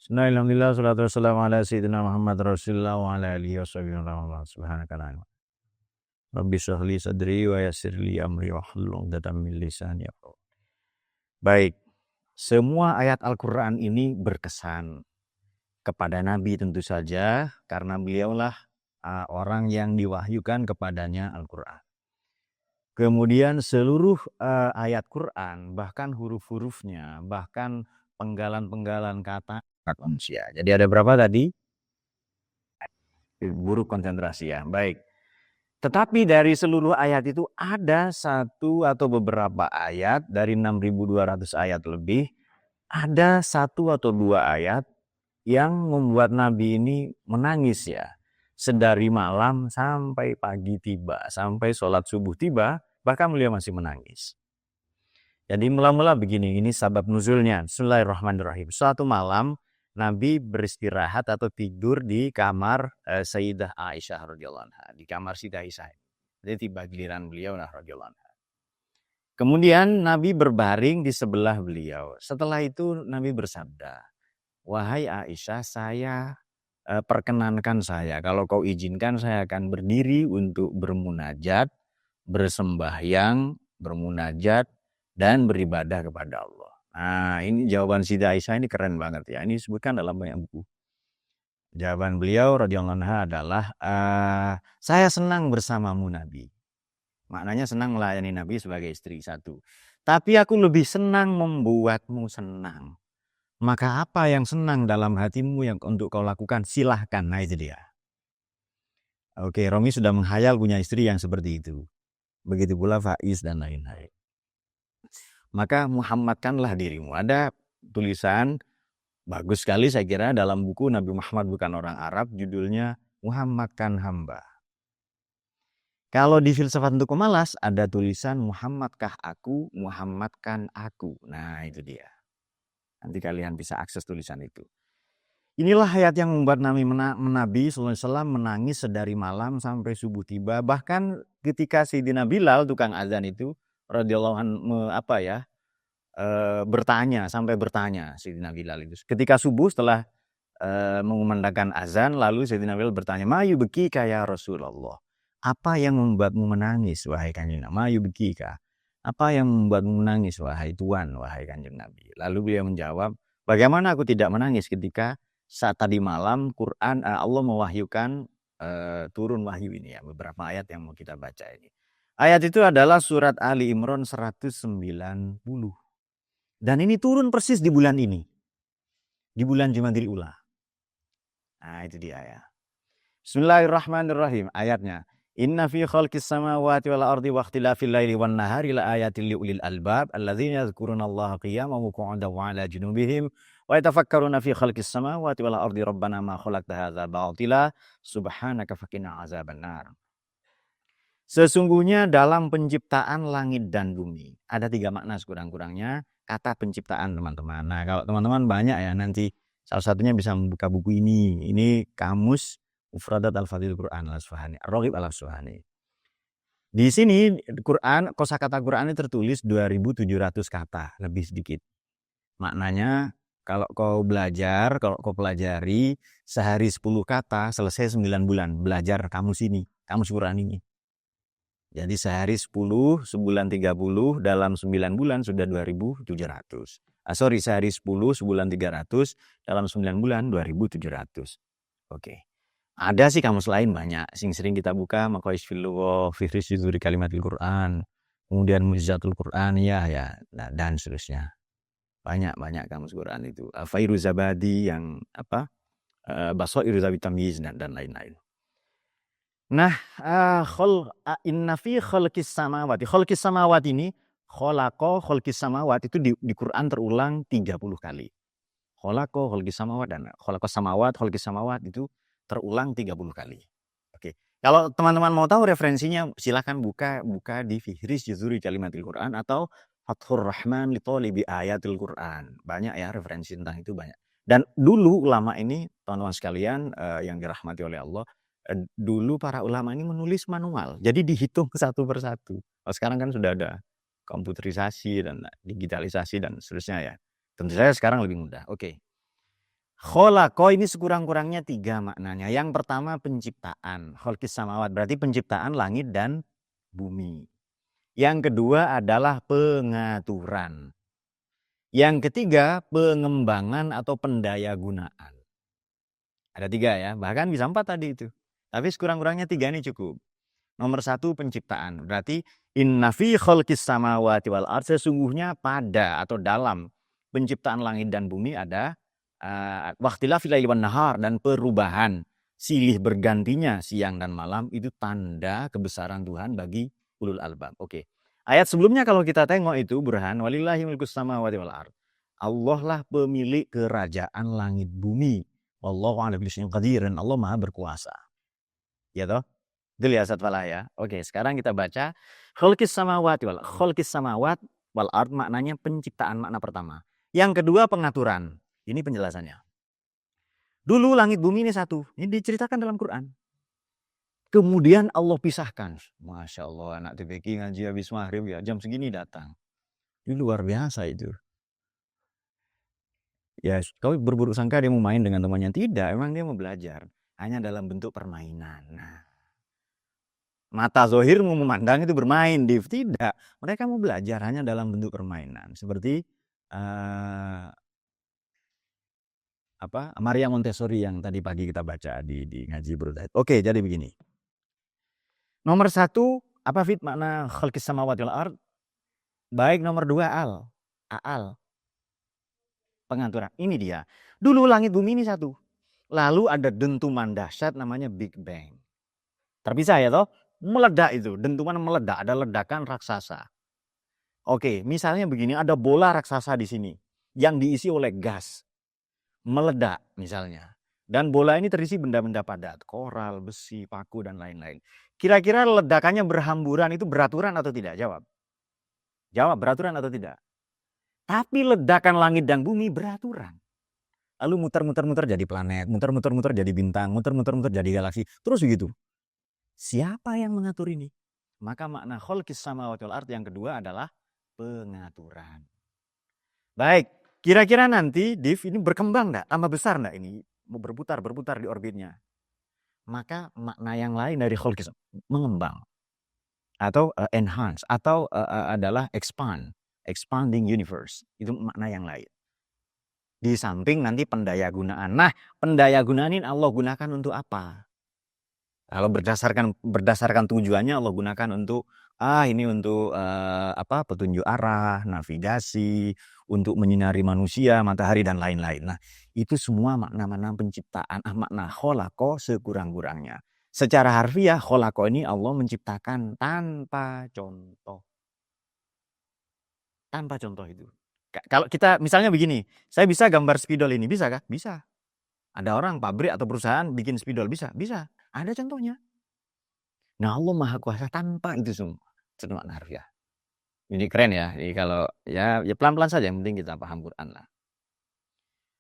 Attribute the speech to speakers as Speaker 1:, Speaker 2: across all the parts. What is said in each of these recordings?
Speaker 1: Bismillahirrahmanirrahim. Salatu wassalamu ala sayyidina Muhammad Rasulullah wa ala alihi washabihi wa sallam. Subhanaka la ilma. Rabbi shrah li sadri wa yassir li amri wa hlul 'uqdatam min lisani yafqahu. Baik, semua ayat Al-Qur'an ini berkesan kepada Nabi tentu saja karena beliaulah orang yang diwahyukan kepadanya Al-Qur'an. Kemudian seluruh ayat Quran, bahkan huruf-hurufnya, bahkan penggalan-penggalan kata manusia. Jadi ada berapa tadi? Buruk konsentrasi ya. Baik. Tetapi dari seluruh ayat itu ada satu atau beberapa ayat dari 6.200 ayat lebih, ada satu atau dua ayat yang membuat Nabi ini menangis ya. Sedari malam sampai pagi tiba, sampai sholat subuh tiba, bahkan beliau masih menangis. Jadi mula-mula begini, ini sabab nuzulnya. Bismillahirrahmanirrahim. Suatu malam Nabi beristirahat atau tidur di kamar Sayyidah Aisyah radhiyallahu anha, di kamar Sayyidah Aisyah. Jadi tiba giliran beliau radhiyallahu anha. Kemudian Nabi berbaring di sebelah beliau. Setelah itu Nabi bersabda, "Wahai Aisyah, saya perkenankan saya, kalau kau izinkan saya akan berdiri untuk bermunajat, bersembahyang, bermunajat, dan beribadah kepada Allah." Nah, ini jawaban Sayyidah Aisyah ini keren banget ya. Ini disebutkan dalam banyak buku. Jawaban beliau radhiyallahu anha adalah, saya senang bersamamu Nabi. Maknanya senang melayani Nabi sebagai istri satu. Tapi aku lebih senang membuatmu senang. Maka apa yang senang dalam hatimu yang untuk kau lakukan, silahkan. Nah itu dia. Oke, Romi sudah menghayal punya istri yang seperti itu. Begitu pula Faiz dan lain-lain. Maka Muhammadkanlah dirimu. Ada tulisan bagus sekali saya kira dalam buku Nabi Muhammad bukan orang Arab, judulnya Muhammadkan hamba. Kalau di filsafat untuk pemalas ada tulisan Muhammadkah aku, Muhammadkan aku. Nah itu dia. Nanti kalian bisa akses tulisan itu. Inilah ayat yang membuat Nabi SAW menangis sedari malam sampai subuh tiba. Bahkan ketika Sayyidina Bilal, tukang azan itu, radhiyallahu anhu bertanya, sampai bertanya Sayyidina Bilal itu. Ketika subuh setelah mengumandangkan azan, lalu Sayyidina Bilal bertanya, "Mayu bekika ya Rasulullah? Apa yang membuatmu menangis, wahai Kanjeng Nabi? Mayu bekika? Apa yang membuatmu menangis, wahai Tuan, wahai Kanjeng Nabi?" Lalu beliau menjawab, "Bagaimana aku tidak menangis ketika saat tadi malam Quran Allah mewahyukan turun wahyu ini ya, beberapa ayat yang mau kita baca ini." Ayat itu adalah surat Ali Imran 190. Dan ini turun persis di bulan ini. Di bulan Jumadil Ula. Nah, itu dia ya. Bismillahirrahmanirrahim ayatnya. Inna fi khalqis samawati wal ardi wa ikhtilafil laili wan nahari la ayatin liulil albab alladzina yadhkurunallaha qiyaman wa qu'udan wa 'ala junubihim wa yatafakkaruna fi khalqis samawati wal ardi rabbana ma khalaqta hadza batila subhanaka faqina azabannar. Sesungguhnya dalam penciptaan langit dan bumi ada 3 makna sekurang-kurangnya kata penciptaan teman-teman. Nah, kalau teman-teman banyak ya nanti salah satunya bisa membuka buku ini. Ini kamus Mufradat Al-Fadhil Quran Al-Asfahani, Ar-Raghib Al-Asfahani. Di sini Quran, kosakata Quran ini tertulis 2.700 kata, lebih sedikit. Maknanya kalau kau belajar, kalau kau pelajari sehari 10 kata, selesai 9 bulan belajar kamus ini, kamus Quran ini. Jadi sehari 10, sebulan 30, dalam 9 bulan sudah 2.700. Sehari 10, sebulan 300, dalam 9 bulan 2.700. Oke. Ada sih kamus lain banyak. Sing sering kita buka Maqais fil Lughah, Fihris Juzuri Kalimatil Quran, kemudian Mu'jizatul Quran ya, nah, dan seterusnya. Banyak kamus Quran itu. Fairuz Zabadi yang Basairuz Zabi Tamyiz dan lain-lain. Nah, inna fi khalqis samawati. Khalqis samawati ini khalqis samawati itu di Quran terulang 30 kali. Khalqis samawat dan khalqas samawat itu terulang 30 kali. Oke. Kalau teman-teman mau tahu referensinya silakan buka di Fihris Juzuri Kalimatil Quran atau Fathur Rahman li Thalibi Ayatil Quran. Banyak ya referensi tentang itu banyak. Dan dulu ulama ini teman-teman sekalian yang dirahmati oleh Allah, dulu para ulama ini menulis manual. Jadi dihitung satu persatu. Sekarang kan sudah ada komputerisasi dan digitalisasi dan seterusnya ya. Tentu saja sekarang lebih mudah. Oke. Kholaqa ini sekurang-kurangnya 3 maknanya. Yang pertama penciptaan. Khalqis samawat berarti penciptaan langit dan bumi. Yang kedua adalah pengaturan. Yang ketiga pengembangan atau pendayagunaan. Ada 3 ya, bahkan bisa 4 tadi itu. Tapi sekurang-kurangnya 3 ini cukup. Nomor 1 penciptaan. Berarti inna fi khalqis samawati wal ardh, sesungguhnya pada atau dalam penciptaan langit dan bumi ada waqtilafil laili wan nahar, dan perubahan silih bergantinya siang dan malam itu tanda kebesaran Tuhan bagi ulul albab. Oke. Ayat sebelumnya kalau kita tengok itu burhan walillahi mulkus samawati wal ardh. Allah lah pemilik kerajaan langit bumi. Wallahu ala kulli syai'in qadir, dan Allah Maha berkuasa. Ya toh? Itu lihat falah ya. Oke, sekarang kita baca khalqis samawati wal ard, maknanya penciptaan, makna pertama. Yang kedua pengaturan. Ini penjelasannya. Dulu langit bumi ini satu. Ini diceritakan dalam Quran. Kemudian Allah pisahkan. Masya Allah, anak TPQ ngaji habis maghrib ya, jam segini datang. Ini luar biasa itu. Ya, kau berburuk sangka dia mau main dengan temannya. Tidak, emang dia mau belajar. Hanya dalam bentuk permainan. Nah, mata zohir mau memandang itu bermain, Div. Tidak. Mereka mau belajar hanya dalam bentuk permainan. Seperti Maria Montessori yang tadi pagi kita baca di ngaji Brudaid. Oke, jadi begini. Nomor 1, apa fit makna khalqis samawati wal ard? Baik, nomor 2 aal. Pengaturan. Ini dia. Dulu langit bumi ini satu. Lalu ada dentuman dahsyat namanya Big Bang. Terpisah ya toh? Meledak itu, dentuman meledak, ada ledakan raksasa. Oke, misalnya begini, ada bola raksasa di sini yang diisi oleh gas. Meledak misalnya. Dan bola ini terisi benda-benda padat, koral, besi, paku, dan lain-lain. Kira-kira ledakannya berhamburan itu beraturan atau tidak? Jawab. Jawab, beraturan atau tidak? Tapi ledakan langit dan bumi beraturan. Lalu muter-muter jadi planet, muter-muter jadi bintang, muter-muter jadi galaksi. Terus begitu. Siapa yang mengatur ini? Maka makna khalqis samawati wal ardh yang kedua adalah pengaturan. Baik, kira-kira nanti Div ini berkembang enggak? Tambah besar enggak ini? Mau berputar di orbitnya. Maka makna yang lain dari khalqis mengembang atau enhance atau adalah expanding universe. Itu makna yang lain. Di samping nanti pendayagunaan. Nah, pendayagunaan ini Allah gunakan untuk apa? Kalau berdasarkan tujuannya Allah gunakan untuk ini untuk petunjuk arah, navigasi, untuk menyinari manusia, matahari, dan lain-lain. Nah, itu semua makna-makna penciptaan, makna kholaqa sekurang-kurangnya. Secara harfiah kholaqa ini Allah menciptakan tanpa contoh. Tanpa contoh itu. Kalau kita misalnya begini, saya bisa gambar spidol ini, bisa kah? Bisa. Ada orang pabrik atau perusahaan bikin spidol, bisa? Bisa. Ada contohnya. Nah, Allah Maha Kuasa tanpa itu semua. Itu makna harfiah. Ini keren ya. Jadi kalau ya pelan-pelan saja, yang penting kita paham Quran lah.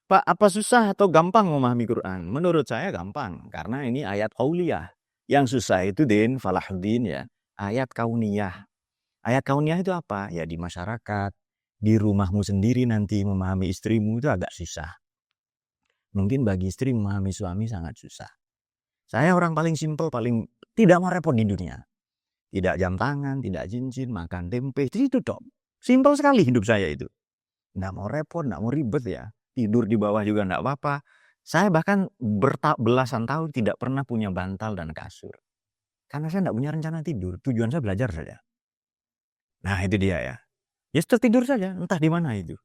Speaker 1: Pak, apa susah atau gampang memahami Quran? Menurut saya gampang, karena ini ayat qauliyah. Yang susah itu Falahuddin ya, ayat kauniyah. Ayat kauniyah itu apa? Ya di masyarakat, di rumahmu sendiri nanti memahami istrimu itu agak susah. Mungkin bagi istri memahami suami sangat susah. Saya orang paling simpel, paling tidak mau repot di dunia. Tidak jam tangan, tidak cincin, makan tempe, itu dong. Simpel sekali hidup saya itu. Nggak mau repot, nggak mau ribet ya. Tidur di bawah juga nggak apa-apa. Saya bahkan belasan tahun tidak pernah punya bantal dan kasur. Karena saya nggak punya rencana tidur. Tujuan saya belajar saja. Nah, itu dia ya. Ya tertidur saja, entah di mana itu.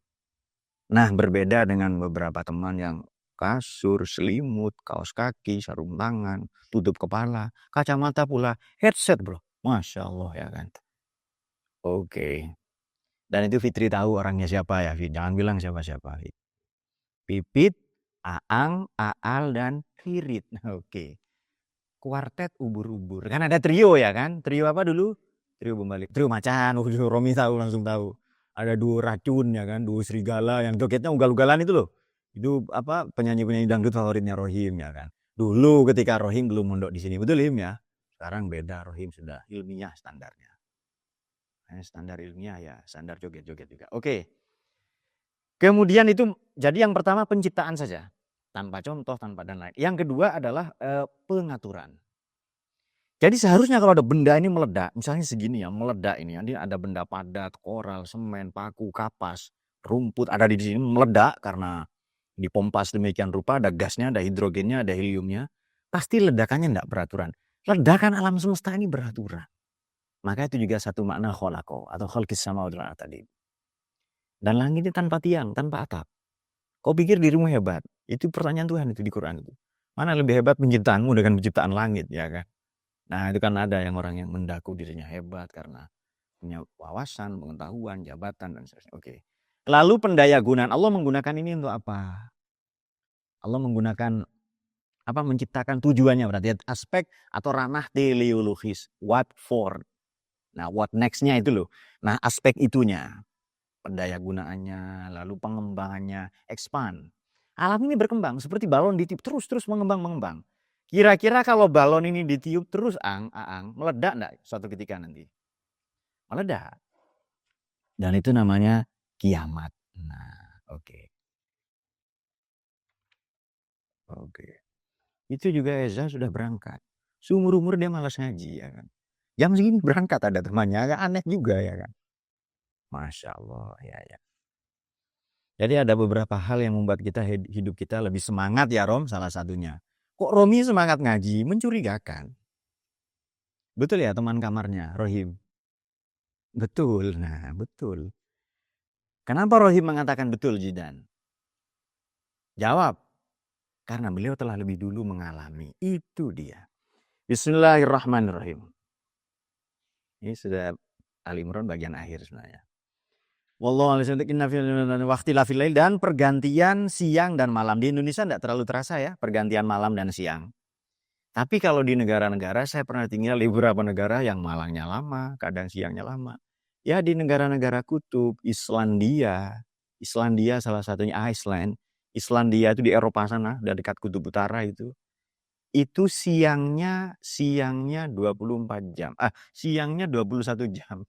Speaker 1: Nah, berbeda dengan beberapa teman yang kasur, selimut, kaos kaki, sarung tangan, tutup kepala, kacamata pula, headset bro. Masya Allah ya kan. Oke. Dan itu Fitri tahu orangnya siapa ya. Jangan bilang siapa-siapa. Pipit, Aang, Aal, dan Firit. Oke. Kuartet ubur-ubur. Kan ada trio ya kan? Trio apa dulu? Trio Bembalik. Trio Macan. Romi tahu, langsung tahu. Ada duo racun ya kan? Duo serigala yang jogetnya ugal-ugalan itu loh. Itu penyanyi-penyanyi dangdut favoritnya Rohim ya kan? Dulu ketika Rohim belum mondok di sini. Betul Him ya? Sekarang beda, Rohim sudah ilmiah standarnya. Standar ilmiah ya, standar joget-joget juga. Oke. Kemudian itu, jadi yang pertama penciptaan saja. Tanpa contoh, tanpa dan lain. Yang kedua adalah pengaturan. Jadi seharusnya kalau ada benda ini meledak, misalnya segini ya, meledak ini ada benda padat, koral, semen, paku, kapas, rumput ada di sini meledak karena dipompa sedemikian rupa, ada gasnya, ada hidrogennya, ada heliumnya, pasti ledakannya tidak beraturan. Ledakan alam semesta ini beraturan. Maka itu juga satu makna kholaqo atau khalqis samawati wal ardh tadi. Dan langit ini tanpa tiang, tanpa atap. Kau pikir dirimu hebat? Itu pertanyaan Tuhan itu di Quran itu. Mana lebih hebat penciptaanmu dengan penciptaan langit, ya kan? Nah, itu kan ada yang orang yang mendaku dirinya hebat karena punya wawasan, pengetahuan, jabatan, dan sebagainya. Oke. Lalu pendayagunaan, Allah menggunakan ini untuk apa? Allah menggunakan apa? Menciptakan tujuannya, berarti aspek atau ranah teleologis. What for? Nah, what next-nya itu loh. Nah, aspek itunya. Pendayagunaannya, lalu pengembangannya, expand. Alam ini berkembang seperti balon ditiup terus mengembang. Kira-kira kalau balon ini ditiup terus meledak enggak suatu ketika nanti? Meledak. Dan itu namanya kiamat. Nah, oke. Itu juga Eza sudah berangkat. Seumur-umur dia malas ngaji, ya kan. Jam segini berangkat ada temannya, agak aneh juga, ya kan. Masya Allah, ya. Jadi ada beberapa hal yang membuat kita hidup kita lebih semangat ya Rom, salah satunya. Kok Romi semangat ngaji? Mencurigakan. Betul ya teman kamarnya, Rohim? Betul, nah betul. Kenapa Rohim mengatakan betul Jidan? Jawab. Karena beliau telah lebih dulu mengalami. Itu dia. Bismillahirrahmanirrahim. Ini sudah Al-Imran bagian akhir sebenarnya. Wallahu a'lam dan pergantian siang dan malam. Di Indonesia tidak terlalu terasa ya, pergantian malam dan siang. Tapi kalau di negara-negara, saya pernah tinggal di beberapa negara yang malamnya lama, kadang siangnya lama. Ya di negara-negara kutub, Islandia salah satunya Iceland. Islandia itu di Eropa sana, dari dekat kutub utara itu. Itu siangnya 24 jam. Siangnya 21 jam.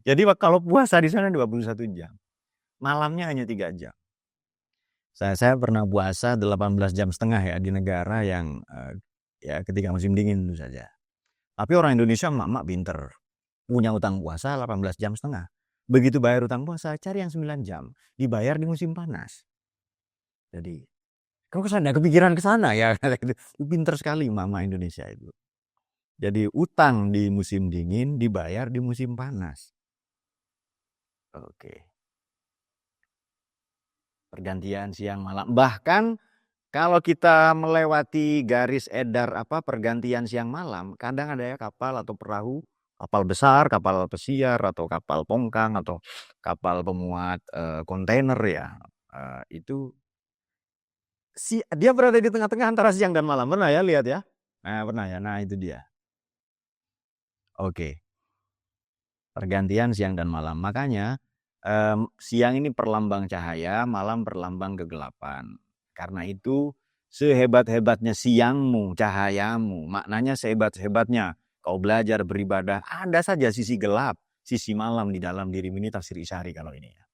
Speaker 1: Jadi kalau puasa di sana 21 jam. Malamnya hanya 3 jam. Saya pernah puasa 18 jam setengah ya di negara yang ya ketika musim dingin itu saja. Tapi orang Indonesia emak-emak pinter. Punya utang puasa 18 jam setengah. Begitu bayar utang puasa, cari yang 9 jam. Dibayar di musim panas. Jadi kamu kesana, kepikiran kesana ya. Pinter sekali mama Indonesia itu. Jadi utang di musim dingin dibayar di musim panas. Oke. Pergantian siang malam. Bahkan kalau kita melewati garis edar pergantian siang malam, kadang ada ya kapal atau perahu, kapal besar, kapal pesiar atau kapal pongkang atau kapal pemuat kontainer ya. Itu dia berada di tengah-tengah antara siang dan malam. Pernah ya lihat ya? Nah, pernah ya. Nah, itu dia. Oke. Pergantian siang dan malam. Makanya siang ini perlambang cahaya, malam perlambang kegelapan. Karena itu sehebat-hebatnya siangmu, cahayamu, maknanya sehebat-hebatnya kau belajar beribadah, ada saja sisi gelap, sisi malam di dalam dirimu. Ini tafsir Isyari kalau ini ya.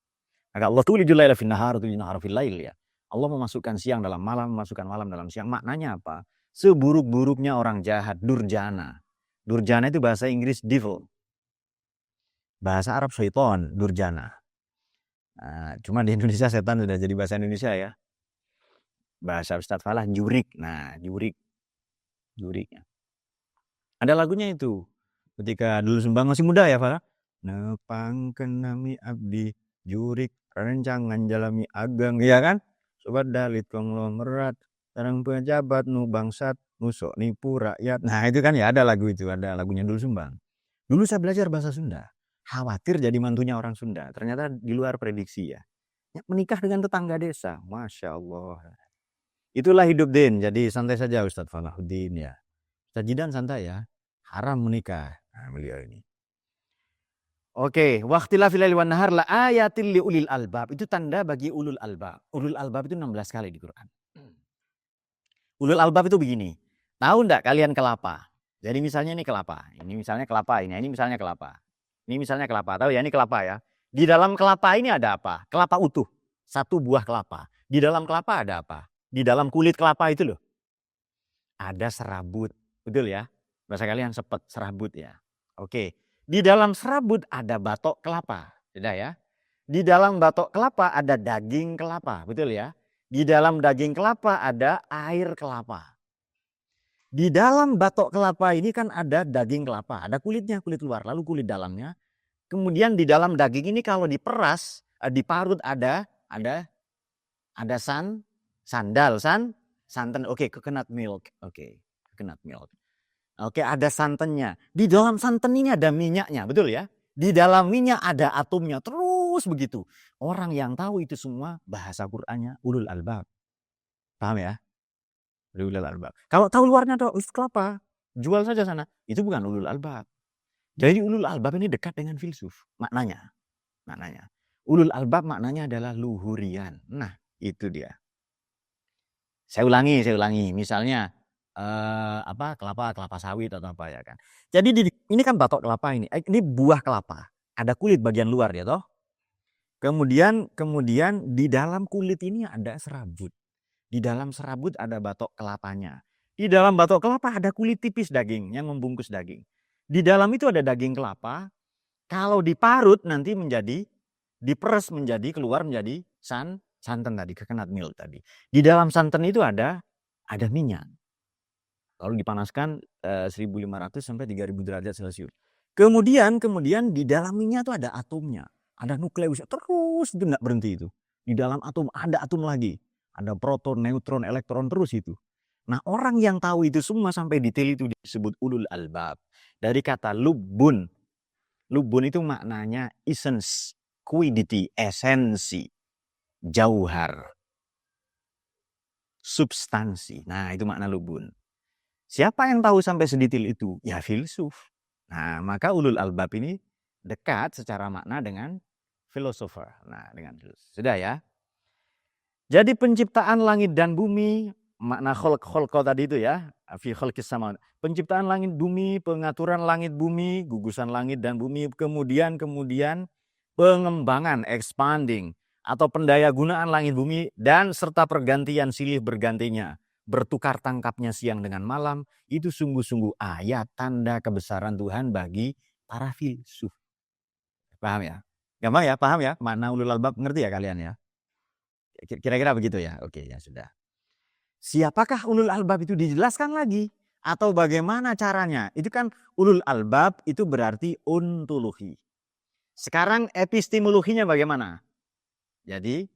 Speaker 1: Maka Allah tulijul laila fin nahar, tulijul nahar fil lail ya. Allah memasukkan siang dalam malam, memasukkan malam dalam siang. Maknanya apa? Seburuk-buruknya orang jahat, durjana. Durjana itu bahasa Inggris devil. Bahasa Arab syaitan, durjana. Cuma di Indonesia setan sudah jadi bahasa Indonesia ya. Bahasa Ustadz Falah jurik. Nah, jurik. Ada lagunya itu. Ketika dulu Sumbang masih muda ya, Falah. Nepangkeun nami abdi jurik rencangan jalami ageng, ya kan? Sobat dalit konglomerat, sareng pejabat nu bangsat, nu sok nipu rakyat. Nah, itu kan ya ada lagu itu, ada lagunya Dul Sumbang. Dulu saya belajar bahasa Sunda. Khawatir jadi mantunya orang Sunda. Ternyata di luar prediksi ya. Menikah dengan tetangga desa. Masya Allah. Itulah hidup Din. Jadi santai saja Ustadz Falahuddin ya. Ustadz Jidan santai ya. Haram menikah. Nah, beliau ini. Oke, waqtilafil laili wan nahar la ayatil li ulil albab. Itu tanda bagi ulul albab. Ulul albab itu 16 kali di Quran. Ulul albab itu begini. Tahu enggak kalian kelapa? Jadi misalnya ini kelapa. Ini misalnya kelapa ini misalnya kelapa. Ini misalnya kelapa. Tahu ya ini kelapa ya. Di dalam kelapa ini ada apa? Kelapa utuh. Satu buah kelapa. Di dalam kelapa ada apa? Di dalam kulit kelapa itu loh, ada serabut. Betul ya? Bahasa kalian sepet, serabut ya. Oke. Di dalam serabut ada batok kelapa. Sudah ya? Di dalam batok kelapa ada daging kelapa. Betul ya? Di dalam daging kelapa ada air kelapa. Di dalam batok kelapa ini kan ada daging kelapa. Ada kulitnya, kulit luar. Lalu kulit dalamnya. Kemudian di dalam daging ini kalau diperas, diparut ada santan. Oke, coconut milk. Oke, coconut milk. Oke, ada santannya. Di dalam santan ini ada minyaknya, betul ya? Di dalam minyak ada atomnya. Terus begitu. Orang yang tahu itu semua bahasa Qur'annya ulul albab. Paham ya? Ulul albab. Kalau tahu luarnya tuh kelapa, jual saja sana. Itu bukan ulul albab. Jadi ulul albab ini dekat dengan filsuf. Maknanya. Ulul albab maknanya adalah luhurian. Nah, itu dia. Saya ulangi. Misalnya kelapa sawit atau apa ya kan. Jadi ini kan batok kelapa ini. Ini buah kelapa. Ada kulit bagian luar ya toh. Kemudian di dalam kulit ini ada serabut. Di dalam serabut ada batok kelapanya. Di dalam batok kelapa ada kulit tipis daging yang membungkus daging. Di dalam itu ada daging kelapa. Kalau diparut nanti diperes keluar menjadi santan tadi, coconut milk tadi. Di dalam santan itu ada minyak. Lalu dipanaskan 1500 sampai 3000 derajat Celcius. Kemudian di dalam minyak itu ada atomnya. Ada nukleus. Terus itu enggak berhenti itu. Di dalam atom ada atom lagi. Ada proton, neutron, elektron terus itu. Nah, orang yang tahu itu semua sampai detail itu disebut ulul albab. Dari kata lubun. Lubun itu maknanya essence, quiddity, esensi, jauhar, substansi. Nah, itu makna lubun. Siapa yang tahu sampai sedetail itu? Ya filsuf. Nah, maka ulul albab ini dekat secara makna dengan filosofer. Nah, dengan filsuf. Sudah ya? Jadi penciptaan langit dan bumi, makna kholqo tadi itu ya, fi khalqis sama. Penciptaan langit bumi, pengaturan langit bumi, gugusan langit dan bumi, kemudian pengembangan, expanding, atau pendaya gunaan langit bumi, dan serta pergantian silih bergantinya, bertukar tangkapnya siang dengan malam, itu sungguh-sungguh ayat tanda kebesaran Tuhan bagi para filsuf. Paham ya? Gampang ya? Paham ya? Makna ulul albab, ngerti ya kalian ya? Kira-kira begitu ya? Oke, ya sudah. Siapakah ulul albab itu dijelaskan lagi? Atau bagaimana caranya? Itu kan ulul albab itu berarti ontologi. Sekarang epistemologinya bagaimana? Jadi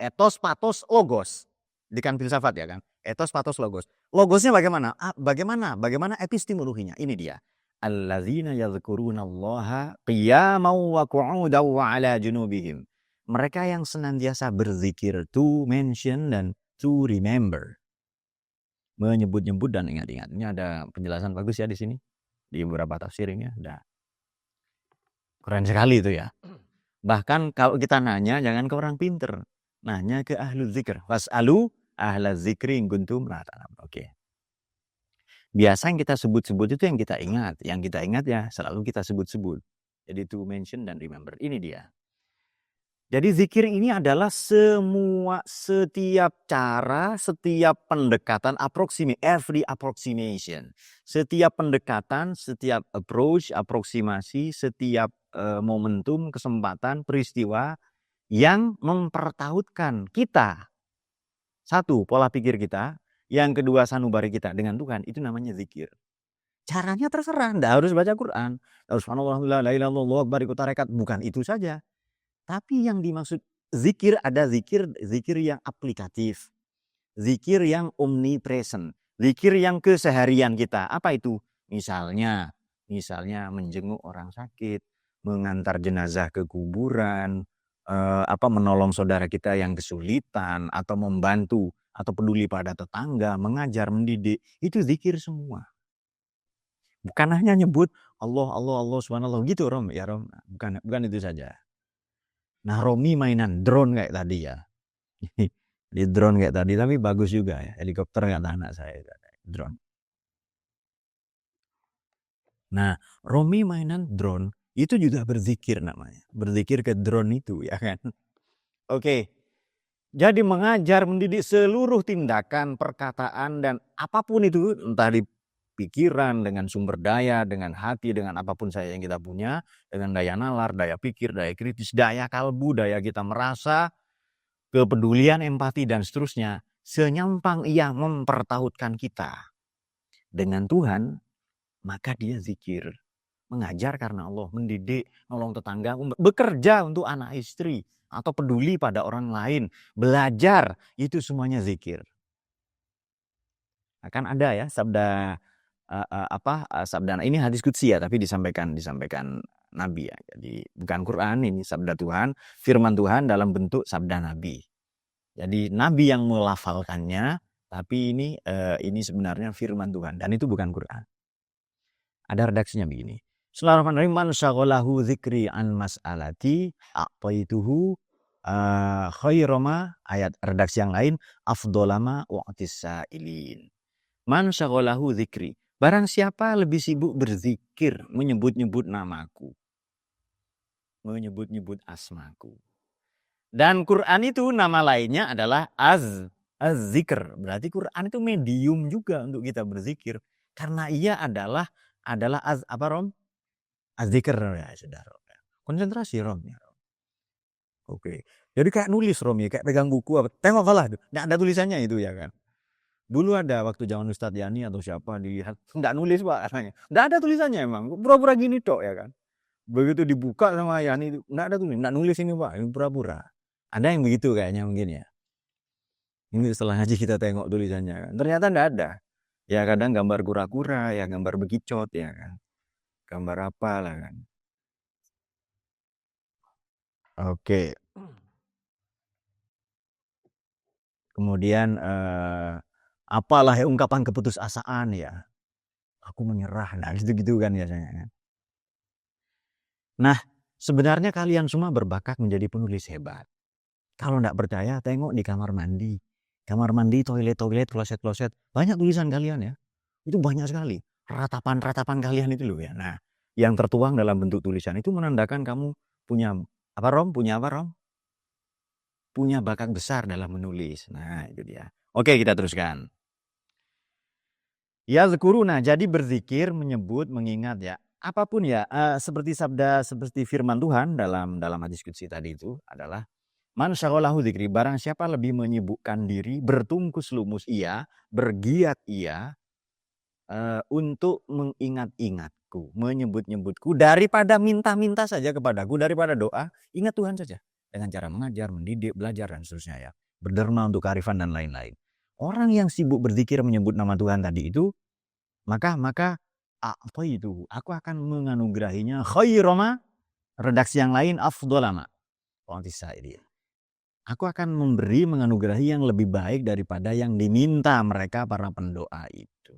Speaker 1: etos, patos, logos. Di kan filsafat ya kan? Etos, patos, logos. Logosnya bagaimana? Bagaimana epistemologinya? Ini dia. Alladzina yadhkurunallaha qiyaman wa qu'udan wa ala junubihim. Mereka yang senantiasa berzikir, to mention dan to remember. Menyebut-nyebut dan ingat-ingat. Ini ada penjelasan bagus ya di sini. Di beberapa tafsir ini ada. Keren sekali itu ya. Bahkan kalau kita nanya jangan ke orang pinter. Nanya ke ahlu zikr. Fas'alu ahla zikri in kuntum la ta'lamun. Oke. Biasa yang kita sebut-sebut itu yang kita ingat. Yang kita ingat ya selalu kita sebut-sebut. Jadi to mention dan remember. Ini dia. Jadi zikir ini adalah setiap cara, setiap pendekatan, every approximation. Setiap pendekatan, setiap approach, aproksimasi, setiap momentum, kesempatan, peristiwa yang mempertautkan kita. Satu, pola pikir kita. Yang kedua, sanubari kita dengan Tuhan. Itu namanya zikir. Caranya terserah. Tidak harus baca Quran. Bukan itu saja. Tapi yang dimaksud zikir ada zikir yang aplikatif. Zikir yang omnipresent. Zikir yang keseharian kita. Apa itu? Misalnya menjenguk orang sakit, mengantar jenazah ke kuburan, menolong saudara kita yang kesulitan, atau membantu, atau peduli pada tetangga, mengajar, mendidik. Itu zikir semua. Bukan hanya nyebut Allah, subhanallah gitu Rom. Ya Rom, bukan itu saja. Nah, Romi mainan drone kayak tadi ya. Di drone kayak tadi, tapi bagus juga ya. Helikopter kata anak saya. Drone. Nah, Romi mainan drone, itu juga berzikir namanya. Berzikir ke drone itu ya kan. Oke. Jadi mengajar, mendidik seluruh tindakan, perkataan, dan apapun itu, entah di pikiran, dengan sumber daya, dengan hati, dengan apapun saja yang kita punya, dengan daya nalar, daya pikir, daya kritis, daya kalbu, daya kita merasa, kepedulian, empati, dan seterusnya, senyampang ia mempertautkan kita dengan Tuhan, maka dia zikir. Mengajar karena Allah, mendidik, nolong tetangga, bekerja untuk anak istri, atau peduli pada orang lain, belajar, itu semuanya zikir. Akan ada ya sabda sabda ini hadis qudsi ya, tapi disampaikan Nabi ya. Jadi bukan Quran, ini sabda Tuhan, firman Tuhan dalam bentuk sabda Nabi. Jadi Nabi yang melafalkannya, tapi ini sebenarnya firman Tuhan dan itu bukan Quran. Ada redaksinya begini. Bismillahirrahmanirrahim. Man syaghalahu dzikri an mas'alati a'taituhu khairama, ayat redaksi yang lain, afdolama wa'tis sa'ilin. Man syaghalahu dzikri. Barang siapa lebih sibuk berzikir, menyebut-nyebut namaku, menyebut-nyebut asmaku. Dan Quran itu nama lainnya adalah az-zikr. Berarti Quran itu medium juga untuk kita berzikir. Karena ia adalah az-zikr ya, saudara. Konsentrasi Rom ya. Oke. Jadi kayak nulis Rom ya, kayak pegang buku apa. Tengok kalah, enggak ada tulisannya itu ya kan. Dulu ada waktu zaman Ustadz Yani atau siapa dilihat, enggak nulis Pak katanya. Enggak ada tulisannya emang. Pura-pura gini tok ya kan. Begitu dibuka sama Yani, enggak ada tulis, enggak nulis ini Pak, ini pura-pura. Ada yang begitu kayaknya mungkin ya. Ini setelah ngaji kita tengok tulisannya kan. Ternyata enggak ada. Ya kadang gambar kura-kura, ya gambar bekicot ya kan. Gambar apa lah kan. Oke. Kemudian apalah ya ungkapan keputusasaan ya. Aku menyerah. Nah, gitu-gitu kan biasanya kan. Nah, sebenarnya kalian semua berbakat menjadi penulis hebat. Kalau enggak percaya, tengok di kamar mandi. Kamar mandi, toilet-toilet, kloset-kloset. Banyak tulisan kalian ya. Itu banyak sekali. Ratapan-ratapan kalian itu loh ya. Nah, yang tertuang dalam bentuk tulisan itu menandakan kamu punya apa Rom? Punya apa Rom? Punya bakat besar dalam menulis. Nah, itu dia. Oke, kita teruskan. Ya zakuruna, jadi berzikir, menyebut, mengingat ya. Apapun ya, seperti firman Tuhan dalam hadis qudsi tadi itu adalah man syaghalahu dzikri, barang siapa lebih menyibukkan diri, bertungkus lumus ia, bergiat ia untuk mengingat-ingatku, menyebut-nyebutku, daripada minta-minta saja kepadaku, daripada doa, ingat Tuhan saja. Dengan cara mengajar, mendidik, belajar, dan seterusnya ya. Berderma untuk kearifan dan lain-lain. Orang yang sibuk berzikir menyebut nama Tuhan tadi itu, maka apa itu? Aku akan menganugerahinya khairama, redaksi yang lain afdolama. Aku akan menganugerahi yang lebih baik daripada yang diminta mereka para pendoa itu.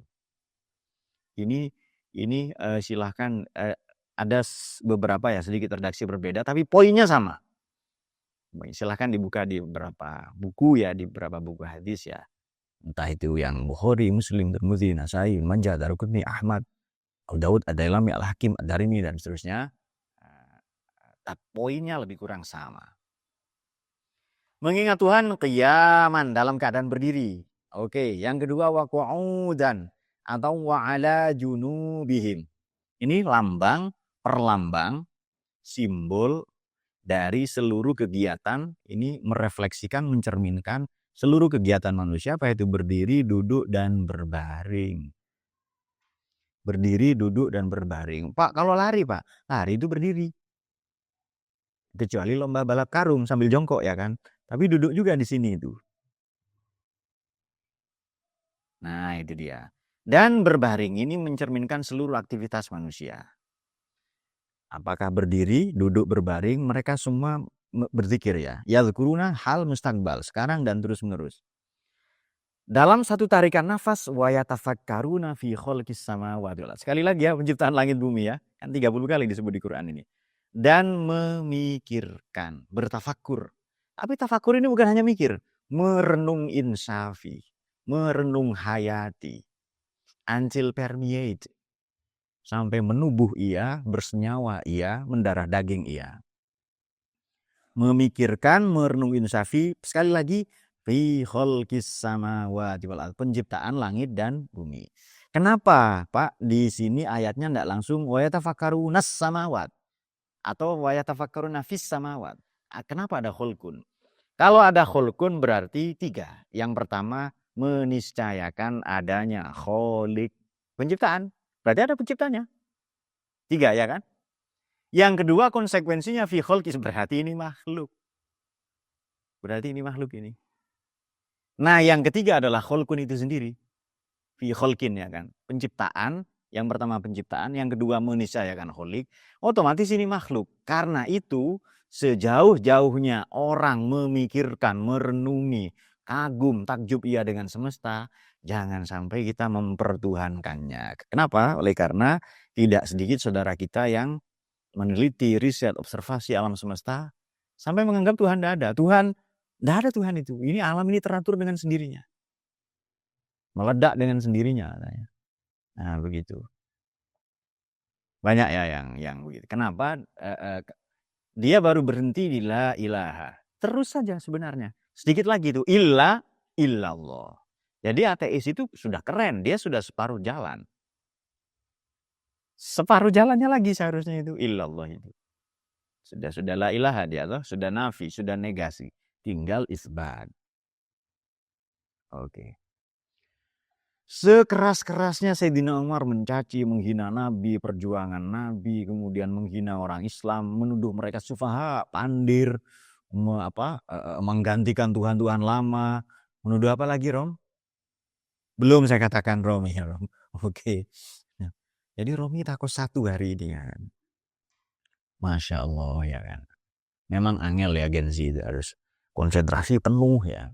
Speaker 1: Ini silahkan ada beberapa ya sedikit redaksi berbeda, tapi poinnya sama. Silahkan dibuka di beberapa buku ya, di beberapa buku hadis ya. Entah itu yang Bukhari, Muslim, Tirmidzi, Nasai, Majah, Daruqutni, Ahmad, Abu Daud, Ad-Dailami, Al-Hakim, Ad-Darimi, dan seterusnya. Poinnya lebih kurang sama. Mengingat Tuhan qiyaman, dalam keadaan berdiri. Oke, yang kedua wa qu'udan atau wa ala junubihim. Ini lambang, perlambang, simbol dari seluruh kegiatan. Ini merefleksikan, mencerminkan seluruh kegiatan manusia, apa itu berdiri, duduk, dan berbaring. Berdiri, duduk, dan berbaring. Pak, kalau lari Pak, lari itu berdiri. Kecuali lomba balap karung sambil jongkok ya kan. Tapi duduk juga di sini itu. Nah itu dia. Dan berbaring ini mencerminkan seluruh aktivitas manusia. Apakah berdiri, duduk, berbaring, mereka semua berzikir ya. Yadhkuruna hal mustaqbal, sekarang dan terus menerus. Dalam satu tarikan nafas, wa yatafakkaruna fi khalqis samawati wal ardh. Sekali lagi ya, penciptaan langit bumi ya. Kan 30 kali disebut di Quran ini. Dan memikirkan, bertafakkur. Tapi tafakkur ini bukan hanya mikir, merenung insafi, merenung hayati, until permeate, sampai menubuh ia, bersenyawa ia, mendarah daging ia. memikirkan, merenung insafi. Sekali lagi, fi khalqis samawati wal ardh, penciptaan langit dan bumi. Kenapa, Pak? Di sini ayatnya enggak langsung wa yatafakkarunas samawat atau wa yatafakkaruna fis samawat. Kenapa ada khalqun? Kalau ada khalqun berarti 3. Yang pertama, meniscayakan adanya khaliq, penciptaan. Berarti ada penciptanya. 3 ya kan? Yang kedua konsekuensinya fi khalqis, berarti ini makhluk. Berarti ini makhluk ini. Nah, yang ketiga adalah khalqun itu sendiri. Fi khalqin ya kan. Penciptaan, yang pertama penciptaan, yang kedua meniscayakan khaliq, otomatis ini makhluk. Karena itu sejauh-jauhnya orang memikirkan, merenungi, kagum, takjub ia dengan semesta, jangan sampai kita mempertuhankannya. Kenapa? Oleh karena tidak sedikit saudara kita yang meneliti, riset, observasi alam semesta sampai menganggap Tuhan tidak ada. Tidak ada Tuhan itu. Ini alam ini teratur dengan sendirinya. Meledak dengan sendirinya. Nah, begitu. Banyak ya yang begitu. Kenapa? Dia baru berhenti di la ilaha. Terus saja sebenarnya. Sedikit lagi itu. Illallah. Jadi ateis itu sudah keren. Dia sudah separuh jalan. Separuh jalannya lagi seharusnya itu. Illallah itu. Sudah la ilaha dia loh. Sudah nafi, sudah negasi. Tinggal isbat. Oke. Sekeras-kerasnya Sayyidina Umar mencaci, menghina Nabi, perjuangan Nabi, kemudian menghina orang Islam, menuduh mereka sufaha, pandir, menggantikan Tuhan-Tuhan lama, menuduh apa lagi, Rom? Belum saya katakan Romi, ya, Rom. Oke. Nah, jadi Romi takut satu hari ini kan. Masya Allah ya kan. Memang angel ya Gen Z itu harus konsentrasi penuh ya.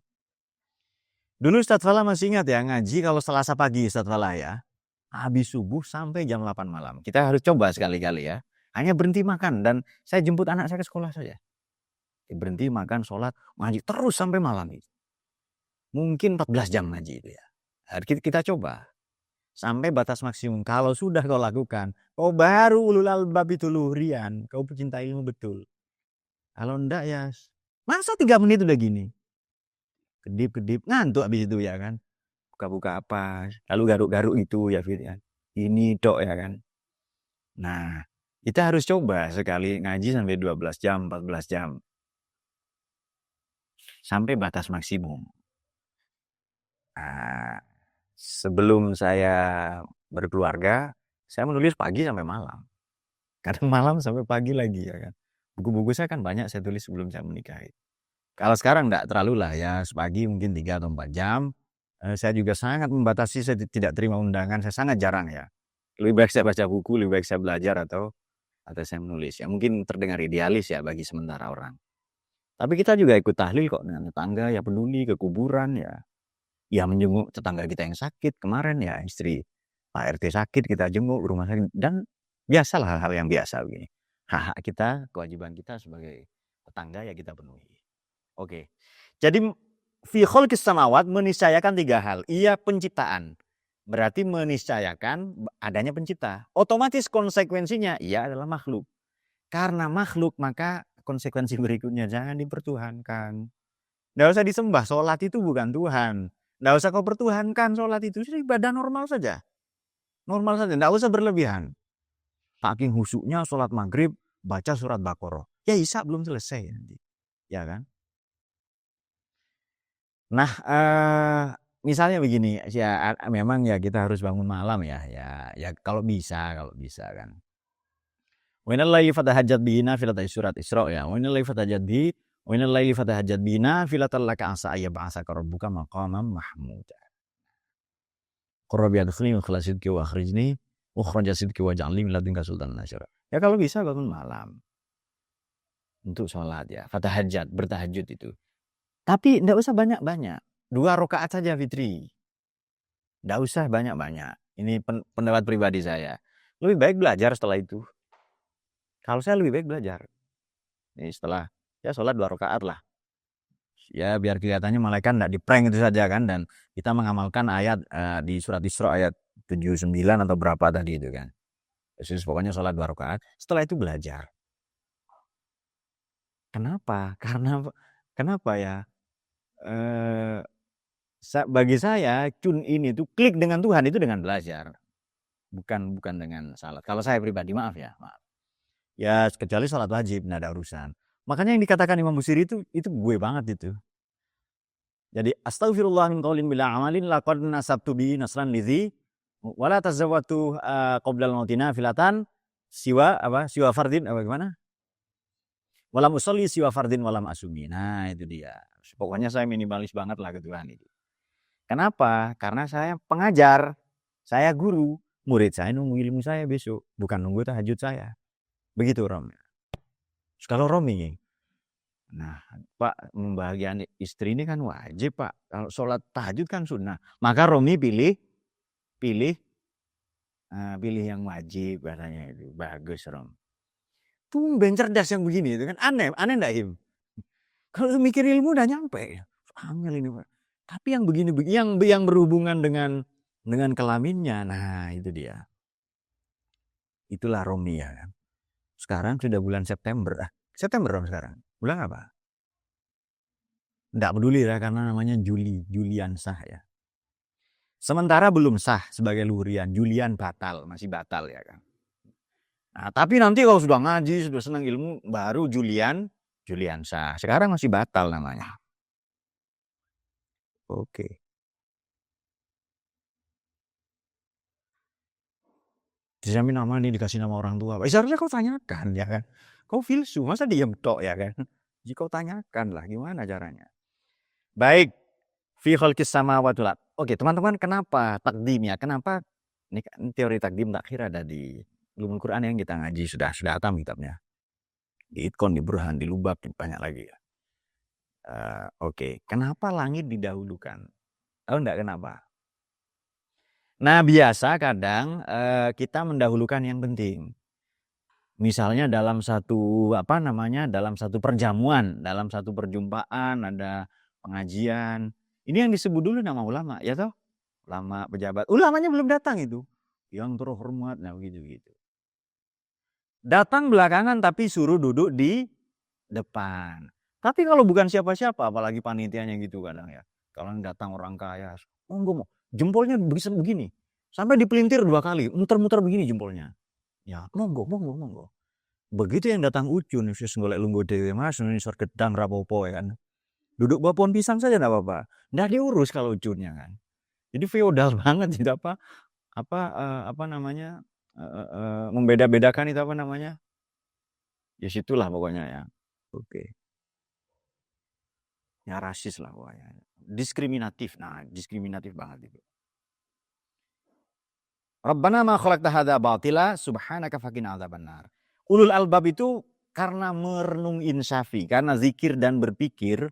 Speaker 1: Dulu Ustadz Fala masih ingat ya, ngaji kalau Selasa pagi Ustadz Fala ya. Habis subuh sampai jam 8 malam. Kita harus coba sekali-kali ya. Hanya berhenti makan dan saya jemput anak saya ke sekolah saja. Berhenti makan, sholat, ngaji terus sampai malam itu. Mungkin 14 jam ngaji itu ya. Kita coba. Sampai batas maksimum. Kalau sudah kau lakukan, kau baru ulul albab itu luhrian. Kau pecinta ilmu betul. Kalau enggak ya, masa 3 menit udah gini. Kedip-kedip, ngantuk habis itu ya kan. Buka-buka apa, lalu garuk-garuk itu ya Fit ya. Ini dok ya kan. Nah, kita harus coba sekali ngaji sampai 12 jam, 14 jam. Sampai batas maksimum. Nah, sebelum saya berkeluarga, saya menulis pagi sampai malam. Kadang malam sampai pagi lagi ya kan. Buku-buku saya kan banyak saya tulis sebelum saya menikah. Kalau sekarang enggak terlalu lah ya, sepagi mungkin 3 atau 4 jam. Saya juga sangat membatasi, saya tidak terima undangan, saya sangat jarang ya. Lebih baik saya baca buku, lebih baik saya belajar atau saya menulis. Ya mungkin terdengar idealis ya bagi sementara orang. Tapi kita juga ikut tahlil kok dengan tetangga, ya peduli ke kuburan ya. Ya menjenguk tetangga kita yang sakit kemarin ya, istri Pak RT sakit kita jenguk ke rumah sakit dan biasalah hal-hal yang biasa begini. Hak kita, kewajiban kita sebagai tetangga ya kita penuhi. Oke. Jadi fi khalqis samawat meniscayakan 3 hal. Ia penciptaan. Berarti meniscayakan adanya pencipta. Otomatis konsekuensinya ia adalah makhluk. Karena makhluk maka konsekuensi berikutnya jangan dipertuhankan. Nggak usah disembah, sholat itu bukan Tuhan. Nggak usah kau pertuhankan sholat itu. Ibadah normal saja. Normal saja, nggak usah berlebihan. Saking husuknya sholat maghrib baca surat Baqarah. Ya Isya belum selesai nanti. Ya kan? Nah, misalnya begini, ya memang ya kita harus bangun malam ya kalau bisa kan. Wa inal laili fatahajjat bihi nafilatan surat Isra ya. Wa inal laili fatahajjat bihi nafilatan laka asa ayyab'asaka rabbuka maqaman mahmuda. Qur rabbi adkhilni mudkhala sidqi wa akhrijni mukhraja sidqi waj'alni min ladunka sultanan nasyira. Ya kalau bisa bangun malam. Untuk sholat ya, fatahajjat, bertahajud itu. Tapi enggak usah banyak-banyak. 2 rakaat saja Fitri. Enggak usah banyak-banyak. Ini pendapat pribadi saya. Lebih baik belajar setelah itu. Kalau saya lebih baik belajar. Ini setelah ya sholat 2 rakaat lah. Ya biar kelihatannya malaikat enggak di-prank itu saja kan. Dan kita mengamalkan ayat di surat Isra ayat 79 atau berapa tadi itu kan. Pokoknya sholat 2 rakaat. Setelah itu belajar. Kenapa? Kenapa ya? Eh, bagi saya ini tuh klik dengan Tuhan itu dengan belajar, bukan dengan salat. Kalau saya pribadi, maaf ya, maaf. Ya kecuali salat wajib, nggak ada urusan. Makanya yang dikatakan Imam Busiri itu gue banget itu. Jadi astagfirullah min qaulin bila amalin laqad nasabtu bi nasran lidhi wala tazawwatu qoblal mautina filatan siwa fardin apa gimana? Walam usolli siwa fardin walam asumi. Nah itu dia. Pokoknya saya minimalis banget lah ke Tuhan itu. Kenapa? Karena saya pengajar, saya guru, murid saya nunggu ilmu saya besok, bukan nunggu tahajud saya. Begitu Rom. Kalau Romi, nah Pak, membahagiakan istri ini kan wajib Pak. Kalau sholat tahajud kan sunnah. Maka Romi pilih yang wajib katanya itu. Bagus Rom. Tumben cerdas yang begini itu kan aneh enggak Im? Kalau mikir ilmu udah nyampe. Angel ini Pak. Tapi yang begini yang berhubungan dengan kelaminnya, nah itu dia. Itulah Romi ya kan. Sekarang sudah bulan September. September Rom sekarang. Bulan apa? Nggak peduli ya karena namanya Julian sah ya. Sementara belum sah sebagai luhurian, Julian masih batal ya kan. Nah, tapi nanti kalau sudah ngaji, sudah senang ilmu, baru Julian sah. Sekarang masih batal namanya. Oke. Dijamin nama ini dikasih nama orang tua. Seharusnya kau tanyakan ya kan. Kau filsu, masa diem tok ya kan. Jadi kau tanyakan lah gimana caranya. Baik. Fi khalqis samawati wal ardh. Oke, teman-teman, kenapa takdim ya? Kenapa ini teori takdim takhir ada di Ulumul Quran yang kita ngaji sudah hatam kitabnya. Di Itkon, di Burhan, di Lubab, banyak lagi ya. Oke, kenapa langit didahulukan? Tahu enggak kenapa? Nah, biasa kadang kita mendahulukan yang penting. Misalnya dalam satu dalam satu perjamuan, dalam satu perjumpaan ada pengajian. Ini yang disebut dulu nama ulama, ya toh? Ulama, pejabat. Ulamanya belum datang itu. Yang terhormat, nah gitu. Datang belakangan tapi suruh duduk di depan. Tapi kalau bukan siapa-siapa, apalagi panitianya gitu kadang ya. Kalau datang orang kaya, monggo, jempolnya bisa begini. Sampai dipelintir 2 kali, muter-muter begini jempolnya. Ya, monggo. Begitu yang datang ucun, wis golek lungguh dhewe Mas, nisor gedang rapopo ya kan. Duduk bawah pohon pisang saja enggak apa-apa. Enggak diurus kalau ucunnya kan. Jadi feodal banget itu membeda-bedakan itu apa namanya? Ya situlah pokoknya ya. Oke. Ya rasis lah pokoknya. Diskriminatif. Nah, diskriminatif banget itu. Rabbana ma khalaqta hadza batila subhanaka faqina adzabannar. Ulul albab itu karena merenung insafi, karena zikir dan berpikir,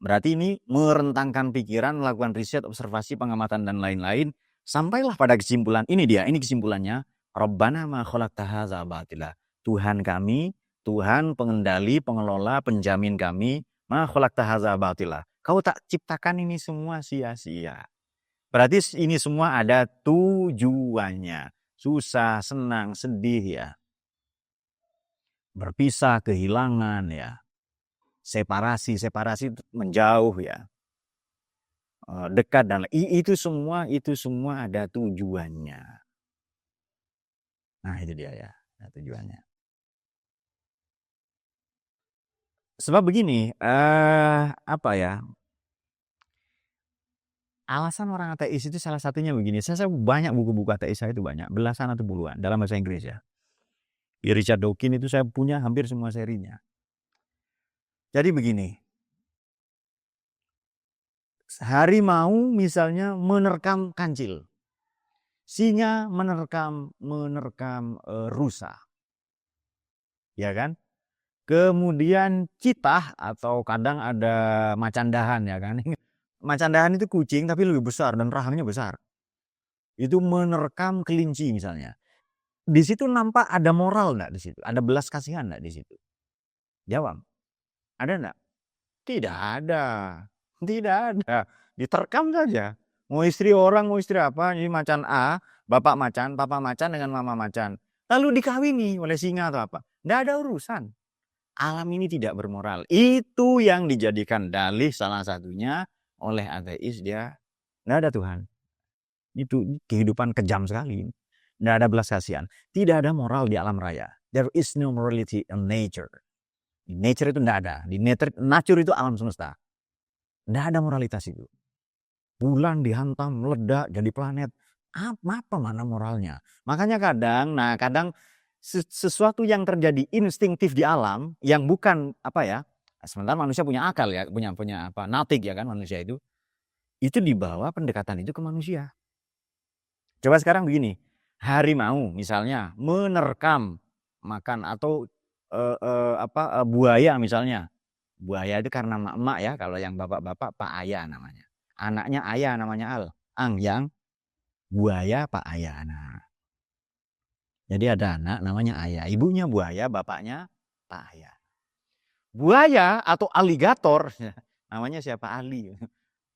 Speaker 1: berarti ini merentangkan pikiran, melakukan riset, observasi, pengamatan dan lain-lain, sampailah pada kesimpulan. Ini kesimpulannya. Rabbana ma khalaqta hadza batila. Tuhan kami, Tuhan pengendali, pengelola, penjamin kami, ma khalaqta hadza batila. Kau tak ciptakan ini semua sia-sia. Berarti ini semua ada tujuannya. Susah, senang, sedih ya. Berpisah, kehilangan ya. Separasi menjauh ya. Dekat dan itu semua ada tujuannya. Nah, itu dia ya, ada tujuannya. Sebab begini, alasan orang ateis itu salah satunya begini. Saya banyak buku-buku ateis saya itu banyak, belasan atau puluhan dalam bahasa Inggris ya. Di Richard Dawkins itu saya punya hampir semua serinya. Jadi begini. Harimau misalnya menerkam kancil. Singa menerkam rusa. Ya kan? Kemudian citah atau kadang ada macan dahan ya kan. Macan dahan itu kucing tapi lebih besar dan rahangnya besar. Itu menerkam kelinci misalnya. Di situ nampak ada moral enggak di situ? Ada belas kasihan enggak di situ? Jawab. Ada enggak? Tidak ada. Diterkam saja. Mau istri orang, mau istri apa. Ini macan A, bapak macan dengan mama macan. Lalu dikawini oleh singa atau apa. Enggak ada urusan. Alam ini tidak bermoral. Itu yang dijadikan dalih salah satunya oleh ateis, dia nggak ada Tuhan. Itu kehidupan kejam sekali. Nggak ada belas kasihan. Tidak ada moral di alam raya. There is no morality in nature. Di nature itu nggak ada. Di nature itu alam semesta. Nggak ada moralitas itu. Bulan dihantam, meledak, jadi planet. Apa mana moralnya? Makanya kadang sesuatu yang terjadi instingtif di alam yang bukan sementara manusia punya akal ya, punya natik ya kan manusia itu dibawa pendekatan itu ke manusia. Coba sekarang begini, harimau misalnya menerkam makan atau buaya misalnya. Buaya itu karena emak ya, kalau yang bapak-bapak Pak Ayah namanya. Anaknya Ayah namanya Ang, yang buaya Pak Ayah. Nah, jadi ada anak namanya Ayah, ibunya buaya, bapaknya Pak Ayah. Buaya atau aligator, namanya siapa Ali?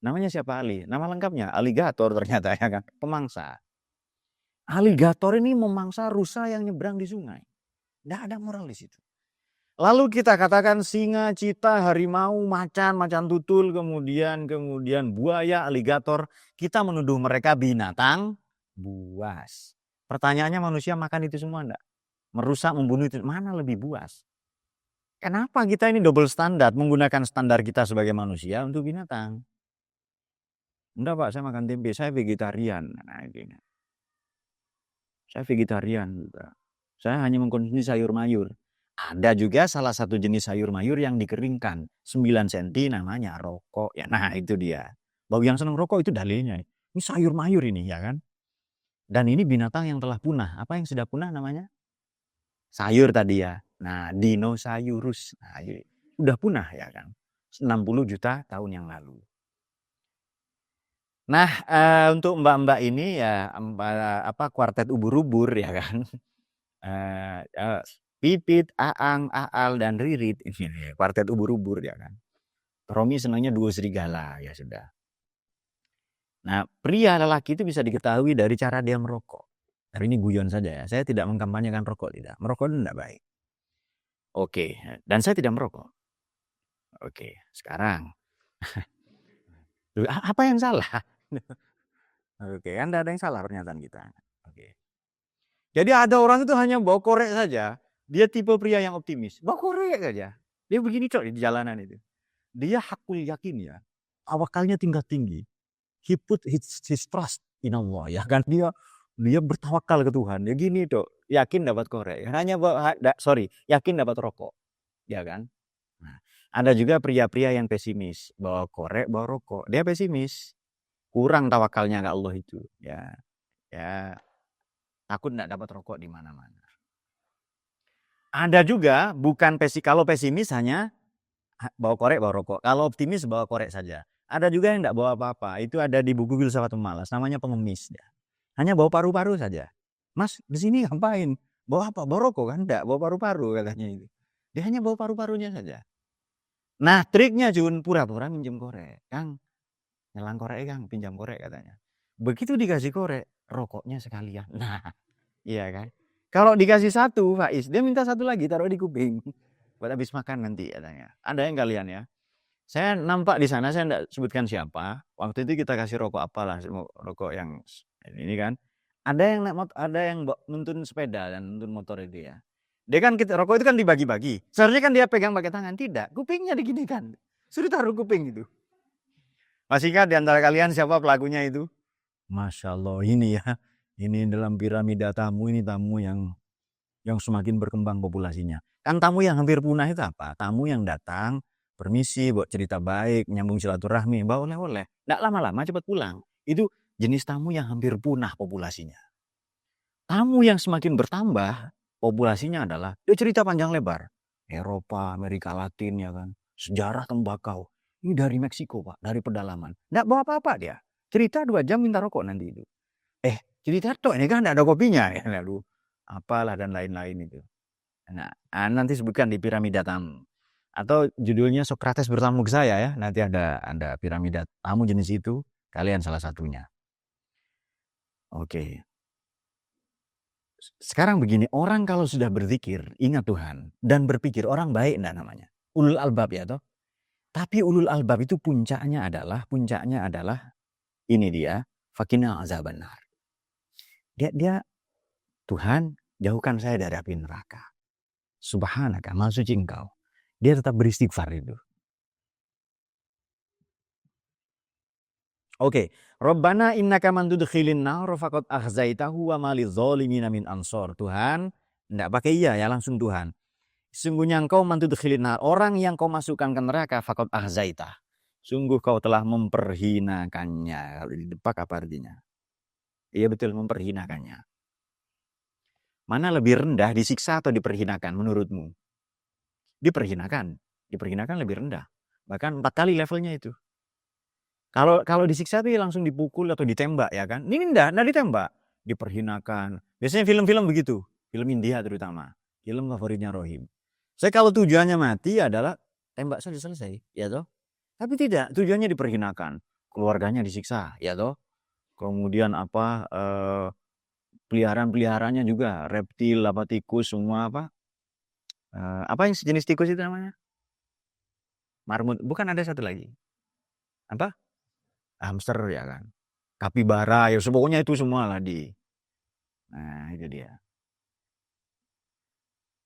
Speaker 1: Namanya siapa Ali? Nama lengkapnya aligator ternyata ya kan, pemangsa. Aligator ini memangsa rusa yang nyebrang di sungai. Tidak ada moral di situ. Lalu kita katakan singa, cita, harimau, macan tutul, kemudian buaya, aligator, kita menuduh mereka binatang buas. Pertanyaannya, manusia makan itu semua enggak? Merusak, membunuh itu mana lebih buas? Kenapa kita ini double standar, menggunakan standar kita sebagai manusia untuk binatang? Enggak Pak, saya makan tempe, saya vegetarian. Nah, gini. Saya vegetarian. Saya hanya mengkonsumsi sayur mayur. Ada juga salah satu jenis sayur mayur yang dikeringkan. 9 cm namanya rokok. Ya, nah itu dia. Bagi yang senang rokok itu dalilnya. Ini sayur mayur ini ya kan. Dan ini binatang yang telah punah. Apa yang sudah punah namanya? Sayur tadi ya. Nah, dinosaurus. Nah, sudah punah ya kan. 60 juta tahun yang lalu. Nah, untuk mbak-mbak ini ya kuartet ubur-ubur ya kan. Pipit, Aang, Aal, dan Ririt. Ini kuartet ubur-ubur ya kan. Romi senangnya duo serigala ya sudah. Nah, pria lelaki itu bisa diketahui dari cara dia merokok. Tapi ini guyon saja ya. Saya tidak mengkampanyekan rokok, tidak. Merokok itu tidak baik. Oke, dan saya tidak merokok. Oke, sekarang. Apa yang salah? Oke, kan tidak ada yang salah pernyataan kita. Oke. Jadi ada orang itu hanya bawa korek saja. Dia tipe pria yang optimis. Bawa korek saja. Dia begini di jalanan itu. Dia hakul yakin ya. Awakalnya tinggi. He put his trust in Allah ya kan, dia bertawakal ke Tuhan. Ya gini yakin dapat korek. Yakin dapat rokok. Ya kan? Nah, ada juga pria-pria yang pesimis, bawa korek, bawa rokok. Dia pesimis. Kurang tawakalnya ke Allah itu. Ya. Takut enggak dapat rokok di mana-mana. Ada juga kalau pesimis hanya bawa korek, bawa rokok. Kalau optimis bawa korek saja. Ada juga yang enggak bawa apa-apa. Itu ada di buku filsafat pemalas. Namanya pengemis. Hanya bawa paru-paru saja. Mas, di sini ngapain? Bawa apa? Bawa rokok kan? Enggak, bawa paru-paru katanya itu. Dia hanya bawa paru-parunya saja. Nah, triknya Jun, pura-pura minjem korek. Kang, nyelang korek Kang, pinjam korek katanya. Begitu dikasih korek, rokoknya sekalian. Nah, iya kan? Kalau dikasih satu, Faiz, dia minta satu lagi, taruh di kuping. Buat habis makan nanti katanya. Ada yang kalian ya? Saya nampak di sana, saya tidak sebutkan siapa. Waktu itu kita kasih rokok apalah, rokok yang ini kan. Ada yang nuntun sepeda dan nuntun motor itu ya. Dia kan rokok itu kan dibagi-bagi. Seharusnya kan dia pegang pakai tangan, tidak. Kupingnya diginikan. Suruh taruh kuping itu. Masih ingat di antara kalian siapa pelakunya itu? Masya Allah, ini ya. Ini dalam piramida tamu, ini tamu yang semakin berkembang populasinya. Kan tamu yang hampir punah itu apa? Tamu yang datang, permisi, buat cerita baik, nyambung silaturahmi, bawa oleh-oleh. Nggak lama-lama cepat pulang. Itu jenis tamu yang hampir punah populasinya. Tamu yang semakin bertambah populasinya adalah dia cerita panjang lebar. Eropa, Amerika Latin ya kan. Sejarah tembakau. Ini dari Meksiko Pak, dari pedalaman. Nggak bawa apa-apa dia. Cerita 2 jam minta rokok nanti itu. Cerita ini kan nggak ada kopinya ya. Lalu apalah dan lain-lain itu. Nah, nanti sebutkan di piramida tamu. Atau judulnya Sokrates bertamu ke saya ya. Nanti ada piramida tamu jenis itu. Kalian salah satunya. Oke. Sekarang begini, orang kalau sudah berzikir, ingat Tuhan, dan berpikir, orang baik enggak namanya. Ulul albab ya toh. Tapi ulul albab itu puncaknya adalah ini dia, fakina azabannar. Dia Tuhan, jauhkan saya dari api neraka. Subhanaka, maha suci Engkau. Dia tetap beristighfar itu. Oke, Rabbana innaka man tudkhilin nar faqad akhzaitahu wa ma lidzalimina min ansor. Tuhan, enggak pakai iya ya, langsung Tuhan. Sungguhnya engkau man tudkhilin nar, orang yang kau masukkan ke neraka faqad akhzaitah. Sungguh kau telah memperhinakannya. Kalau di depak apa artinya? Iya betul, memperhinakannya. Mana lebih rendah, disiksa atau diperhinakan menurutmu? Diperhinakan. Diperhinakan lebih rendah. Bahkan 4 kali levelnya itu. Kalau disiksa tuh langsung dipukul atau ditembak ya kan. Ini enggak ditembak. Diperhinakan. Biasanya film-film begitu. Film India terutama. Film favoritnya Rohim. Saya kalau tujuannya mati adalah tembak saja selesai. Ya toh. Tapi tidak. Tujuannya diperhinakan. Keluarganya disiksa. Ya toh. Kemudian peliharaan-peliharaannya juga. Reptil, tikus, semua apa. Apa yang sejenis tikus itu namanya? Marmut. Bukan, ada satu lagi. Apa? Hamster ya kan. Kapibara ya pokoknya itu semua lah Nah itu dia.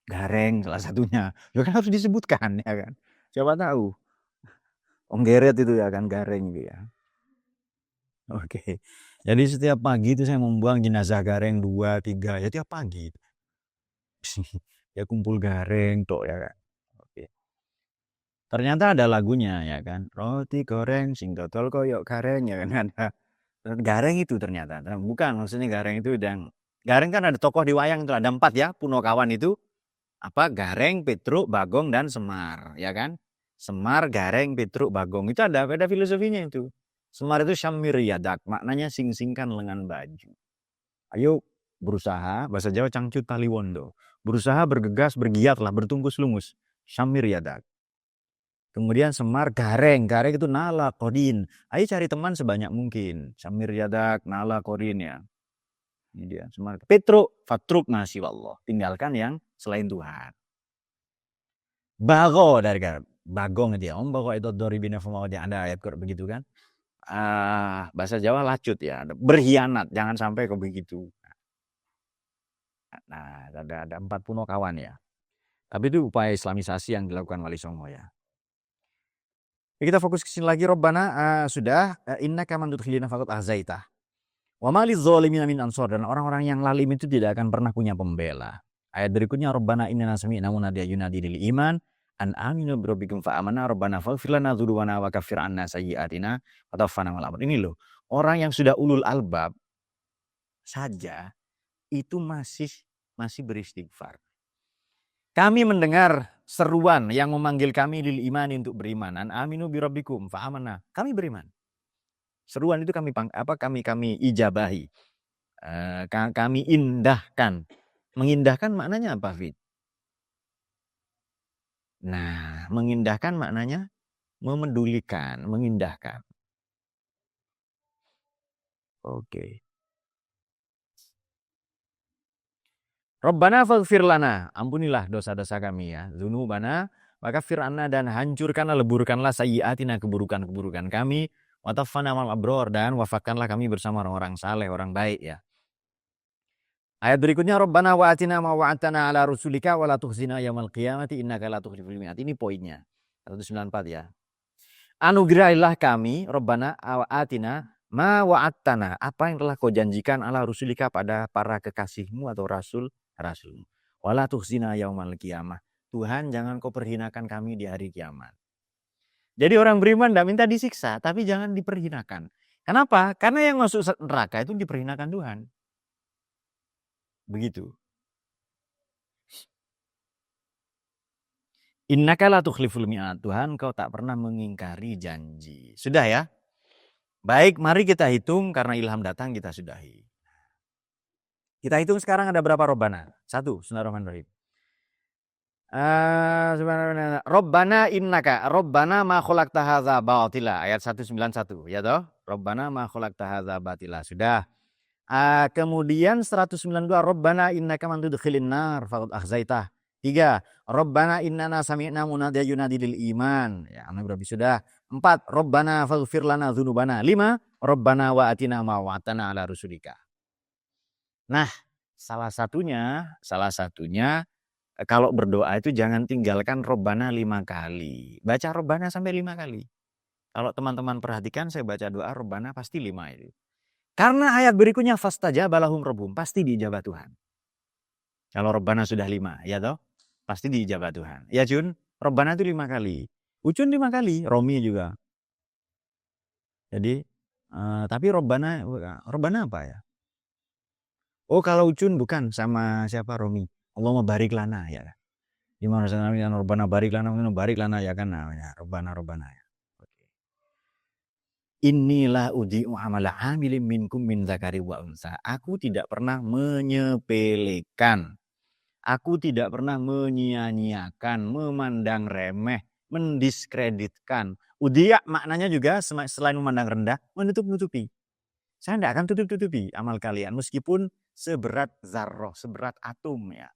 Speaker 1: Gareng salah satunya. Ya kan harus disebutkan ya kan. Siapa tahu. Onggeret itu ya kan, gareng gitu ya. Oke. Jadi setiap pagi itu saya membuang jenazah gareng 2, 3 ya tiap pagi. Ya kumpul gareng tok ya kan. Oke. Ternyata ada lagunya ya kan. Roti goreng sing dodol koyok gareng ya kan. Ada gareng itu ternyata. Bukan, maksudnya gareng itu gareng kan ada tokoh di wayang itu ada 4 ya, Punokawan itu Gareng, Petruk, Bagong dan Semar, ya kan? Semar, Gareng, Petruk, Bagong itu ada filosofinya itu. Semar itu syamir yadak, maknanya sing-singkan lengan baju. Ayo berusaha, bahasa Jawa cangcut taliwondo. Berusaha, bergegas, bergiatlah, bertungkus lungus. Syamir yadak. Kemudian Semar, Gareng itu nala kodin. Ayo cari teman sebanyak mungkin. Syamir yadak, nala kodin ya. Ini dia Semar. Petruk, fatruk nasiwallah. Tinggalkan yang selain Tuhan. Bago dari bagong itu ya. Bago itu doribina fama ada ayat Quran begitu kan. Bahasa Jawa lacut ya. Berkhianat, jangan sampai kau begitu. Nah, ada 4 Punokawan ya. Tapi itu upaya islamisasi yang dilakukan Wali Songo ya. Kita fokus ke sini lagi. Robbana sudah innaka man tudkhilina faqad ahzaitah. Wa ma lidzalimin min ansor, dan orang-orang yang lalim itu tidak akan pernah punya pembela. Ayat berikutnya Rabbana innana sami'na munadiyan yunadi lil iman an aminu bi rabbikum fa amanna rabbana faghfir lana dzunubana wa kaffir 'anna sayyi'atina wa tawaffana ma'al abrar. Ini loh, orang yang sudah ulul albab saja itu masih beristighfar. Kami mendengar seruan yang memanggil kami lil iman untuk beriman. An aminu bi rabbikum fa amanna. Kami beriman. Seruan itu kami ijabahi. Kami indahkan. Mengindahkan maknanya apa, Fit? Nah, mengindahkan maknanya memedulikan, mengindahkan. Oke. Rabbana faghfir lana, ampunilah dosa-dosa kami ya. Dzunubana wa kaffir 'anna, dan hancurkanlah, leburkanlah sayyi'atina, keburukan-keburukan kami. Wa tawaffana ma'al abrar, dan wafatkanlah kami bersama orang-orang saleh, orang baik ya. Ayat berikutnya Rabbana wa atina ma wa'adtana ala rusulika wa la tukhzina yaumil qiyamati innaka la tukhliful mi'ad. Ini poinnya. 194 ya. Anugerahilah kami Rabbana wa atina ma wa'adtana, apa yang telah kau janjikan ala rusulika pada para kekasihmu atau rasulmu. Wala tukhzina yaumal qiyamah. Tuhan, jangan kau perhinakan kami di hari kiamat. Jadi orang beriman tidak minta disiksa, tapi jangan diperhinakan. Kenapa? Karena yang masuk neraka itu diperhinakan Tuhan. Begitu. Innaka la tukhliful mi'ad. Tuhan, kau tak pernah mengingkari janji. Sudah ya? Baik, mari kita hitung karena ilham datang kita sudahi. Kita hitung sekarang ada berapa Robbana? 1, Bismillahirrahmanirrahim. Rabbana innaka, Rabbana ma khalaqta hadza batila, ayat 191 ya toh. Rabbana ma khalaqta hadza batila. Sudah. Kemudian 192 Rabbana innaka man tudkhilin nar faqad akhzaitah. 3 Rabbana innana sami'na munadiyan yunadi lil iman. Ya, berarti sudah. 4 Rabbana faghfir lana dzunubana. 5 Rabbana wa atina ma wa'atana ala rusulika. Nah, salah satunya kalau berdoa itu jangan tinggalkan Rabbana 5 kali. Baca Rabbana sampai 5 kali. Kalau teman-teman perhatikan saya baca doa Rabbana pasti 5 itu. Karena ayat berikutnya fastajaba lahum rabbuhum, pasti diijabah Tuhan. Kalau Rabbana sudah 5, ya toh? Pasti diijabah Tuhan. Ya Jun, Rabbana itu 5 kali. Ucun 5 kali, Romi juga. Jadi, tapi Rabbana apa ya? Oh kalau Ucun bukan sama siapa Romi. Allahumma barik lana ya. Gimana sebenarnya Rabbana barik lana ya kan namanya. Rabbana ya. Inilah udhi'u amala amilin minkum min dzakari wa unsa. Aku tidak pernah menyepelekan. Aku tidak pernah menyia-nyiakan, memandang remeh, mendiskreditkan. Udhi'a maknanya juga selain memandang rendah, menutup-nutupi. Saya tidak akan tutup-tutupi amal kalian meskipun seberat zarroh, seberat atom ya.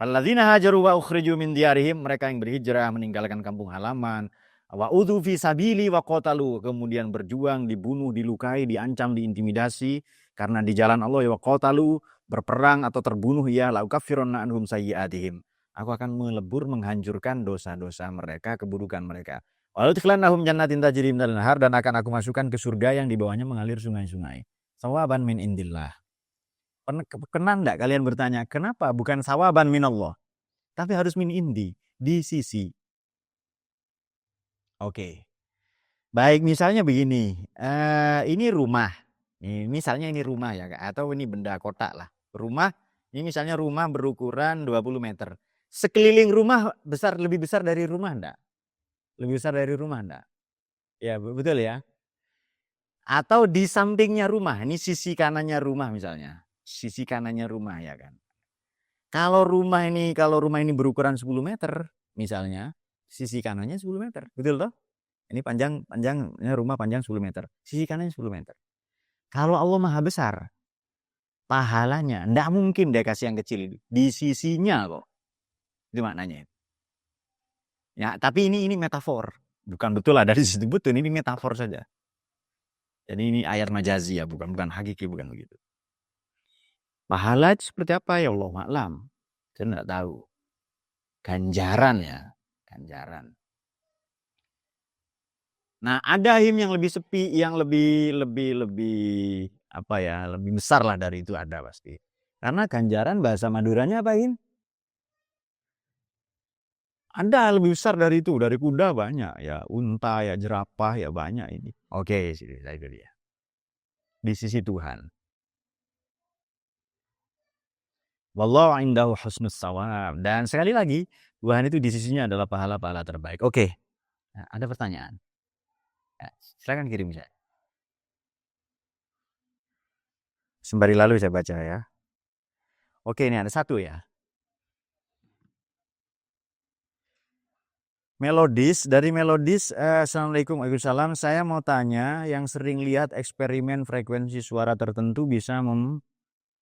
Speaker 1: Alladzina hajaru wa ukhriju min diyarihim, mereka yang berhijrah meninggalkan kampung halaman, wa udhu fi sabili wa qatalu, kemudian berjuang, dibunuh, dilukai, diancam, diintimidasi karena di jalan Allah ya wa qatalu, berperang atau terbunuh ya la ukaffirunna anhum sayyi'atihim. Aku akan melebur menghancurkan dosa-dosa mereka, keburukan mereka. Wa udkhilannahum jannatin tajri minal anhar, dan akan aku masukkan ke surga yang di bawahnya mengalir sungai-sungai. Sawaban min indillah. Pernah enggak kalian bertanya, kenapa bukan sawaban minallah? Tapi harus min indi, di sisi. Oke. Baik, misalnya begini. Ini rumah. Misalnya ini rumah ya, atau ini benda kotak lah. Rumah, ini misalnya rumah berukuran 20 meter. Sekeliling rumah lebih besar dari rumah enggak? Lebih besar dari rumah enggak? Ya, betul ya. Atau di sampingnya rumah, ini sisi kanannya rumah misalnya. Sisi kanannya rumah ya kan. Kalau rumah ini berukuran 10 meter misalnya, sisi kanannya 10 meter. Betul toh? Ini panjangnya rumah panjang 10 meter. Sisi kanannya 10 meter. Kalau Allah Maha Besar, pahalanya enggak mungkin dia kasih yang kecil itu. Di sisinya kok. Itu maknanya. Ya, tapi ini metafor. Bukan betul ada di situ betul, ini metafor saja. Jadi ini ayat majazi ya, bukan hakiki, bukan begitu. Pahala itu seperti apa ya Allah ma'lam. Saya tidak tahu. Ganjaran ya. Ganjaran. Nah ada him yang lebih sepi, yang lebih apa ya, lebih besar lah dari itu ada pasti. Karena ganjaran bahasa Maduranya apa him? Ada lebih besar dari itu, dari kuda banyak ya, unta ya, jerapah ya banyak ini. Oke, itu dia. Di sisi Tuhan. Wallahu indahu husnus shawab. Dan sekali lagi, Tuhan itu di sisinya adalah pahala-pahala terbaik. Oke. Nah, ada pertanyaan? Ya, silakan kirim saya. Sembari lalu saya baca ya. Oke, ini ada satu ya. Melodis, dari Melodis, Assalamualaikum Waalaikumsalam. Saya mau tanya, yang sering lihat eksperimen frekuensi suara tertentu bisa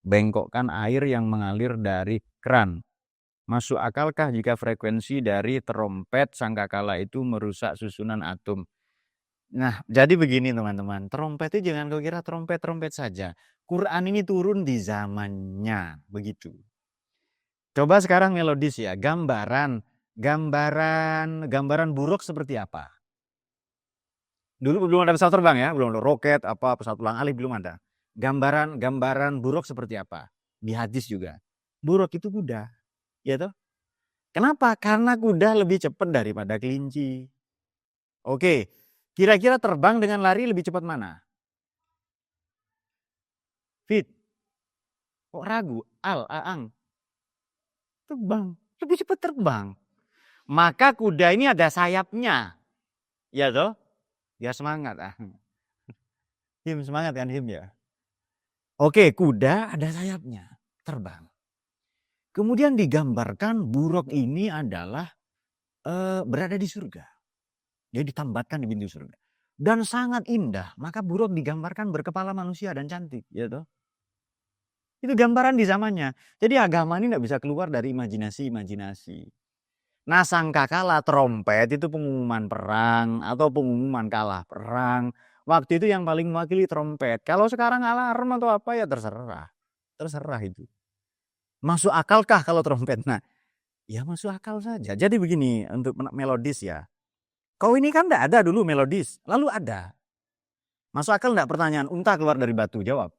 Speaker 1: bengkokkan air yang mengalir dari keran. Masuk akalkah jika frekuensi dari trompet sangkakala itu merusak susunan atom? Nah, jadi begini teman-teman. Trompet itu jangan kau kira trompet saja. Quran ini turun di zamannya, begitu. Coba sekarang Melodis ya, gambaran buruk seperti apa? Dulu belum ada pesawat terbang ya, belum ada roket, pesawat ulang alik belum ada. Gambaran buruk seperti apa? Di hadis juga. Buruk itu kuda. Ya toh? Kenapa? Karena kuda lebih cepat daripada kelinci. Oke. Kira-kira terbang dengan lari lebih cepat mana? Fit. Kok ragu? Aang. Terbang. Lebih cepat terbang. Maka kuda ini ada sayapnya. Ya toh? Ya semangat. Him semangat kan Him ya? Oke, kuda ada sayapnya, terbang. Kemudian digambarkan buruk ini adalah berada di surga. Dia ditambatkan di pintu surga. dan sangat indah. Maka buruk digambarkan berkepala manusia dan cantik, ya toh. Itu gambaran di zamannya. Jadi agama ini tidak bisa keluar dari imajinasi. Nah, sangkakala trompet itu pengumuman perang atau pengumuman kalah perang. Waktu itu yang paling mewakili trompet. Kalau sekarang alarm atau apa ya terserah. Terserah itu. Masuk akalkah kalau trompet? Nah, ya masuk akal saja. Jadi begini untuk melodis ya. Kau ini kan tidak ada dulu melodis. Lalu ada. Masuk akal enggak pertanyaan unta keluar dari batu? Jawab.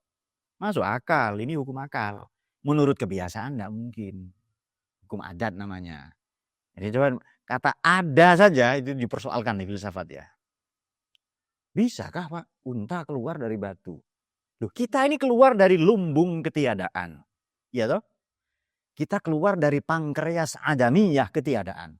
Speaker 1: Masuk akal. Ini hukum akal. Menurut kebiasaan enggak mungkin. Hukum adat namanya. Jadi coba kata ada saja itu dipersoalkan di filsafat ya. Bisakah Pak unta keluar dari batu? Loh, kita ini keluar dari lumbung ketiadaan. Ya toh? Kita keluar dari pankreas adamiyah ketiadaan.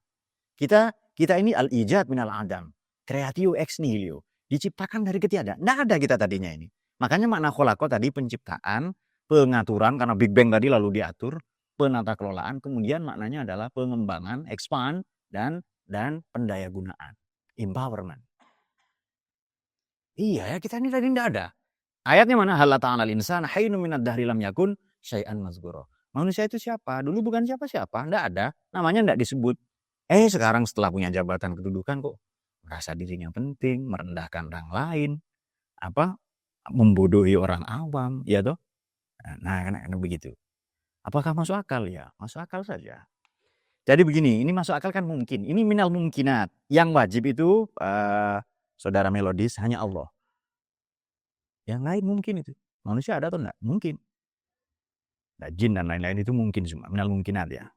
Speaker 1: Kita ini al-ijad minal adam. Creatio ex nihilo. Diciptakan dari ketiadaan. Nggak ada kita tadinya ini. Makanya makna kholaqa tadi penciptaan, pengaturan karena Big Bang tadi lalu diatur, penata kelolaan, kemudian maknanya adalah pengembangan, expand dan pendayagunaan, empowerment. Iya ya, kita ini tadi tidak ada. Ayatnya mana? Hal ta'alal insan hainun minad dahri lam yakun syai'an mazkura. Manusia itu siapa? Dulu bukan siapa-siapa, tidak ada, namanya tidak disebut. Sekarang setelah punya jabatan kedudukan kok merasa dirinya penting, merendahkan orang lain, membodohi orang awam, ya toh? Nah, karena begitu. Apakah masuk akal ya? Masuk akal saja. Jadi begini, ini masuk akal kan mungkin. Ini minal mungkinat. Yang wajib itu saudara melodis hanya Allah. Yang lain mungkin itu. Manusia ada atau enggak? Mungkin. Nah, jin dan lain-lain itu mungkin semua. Minal mungkinat ya.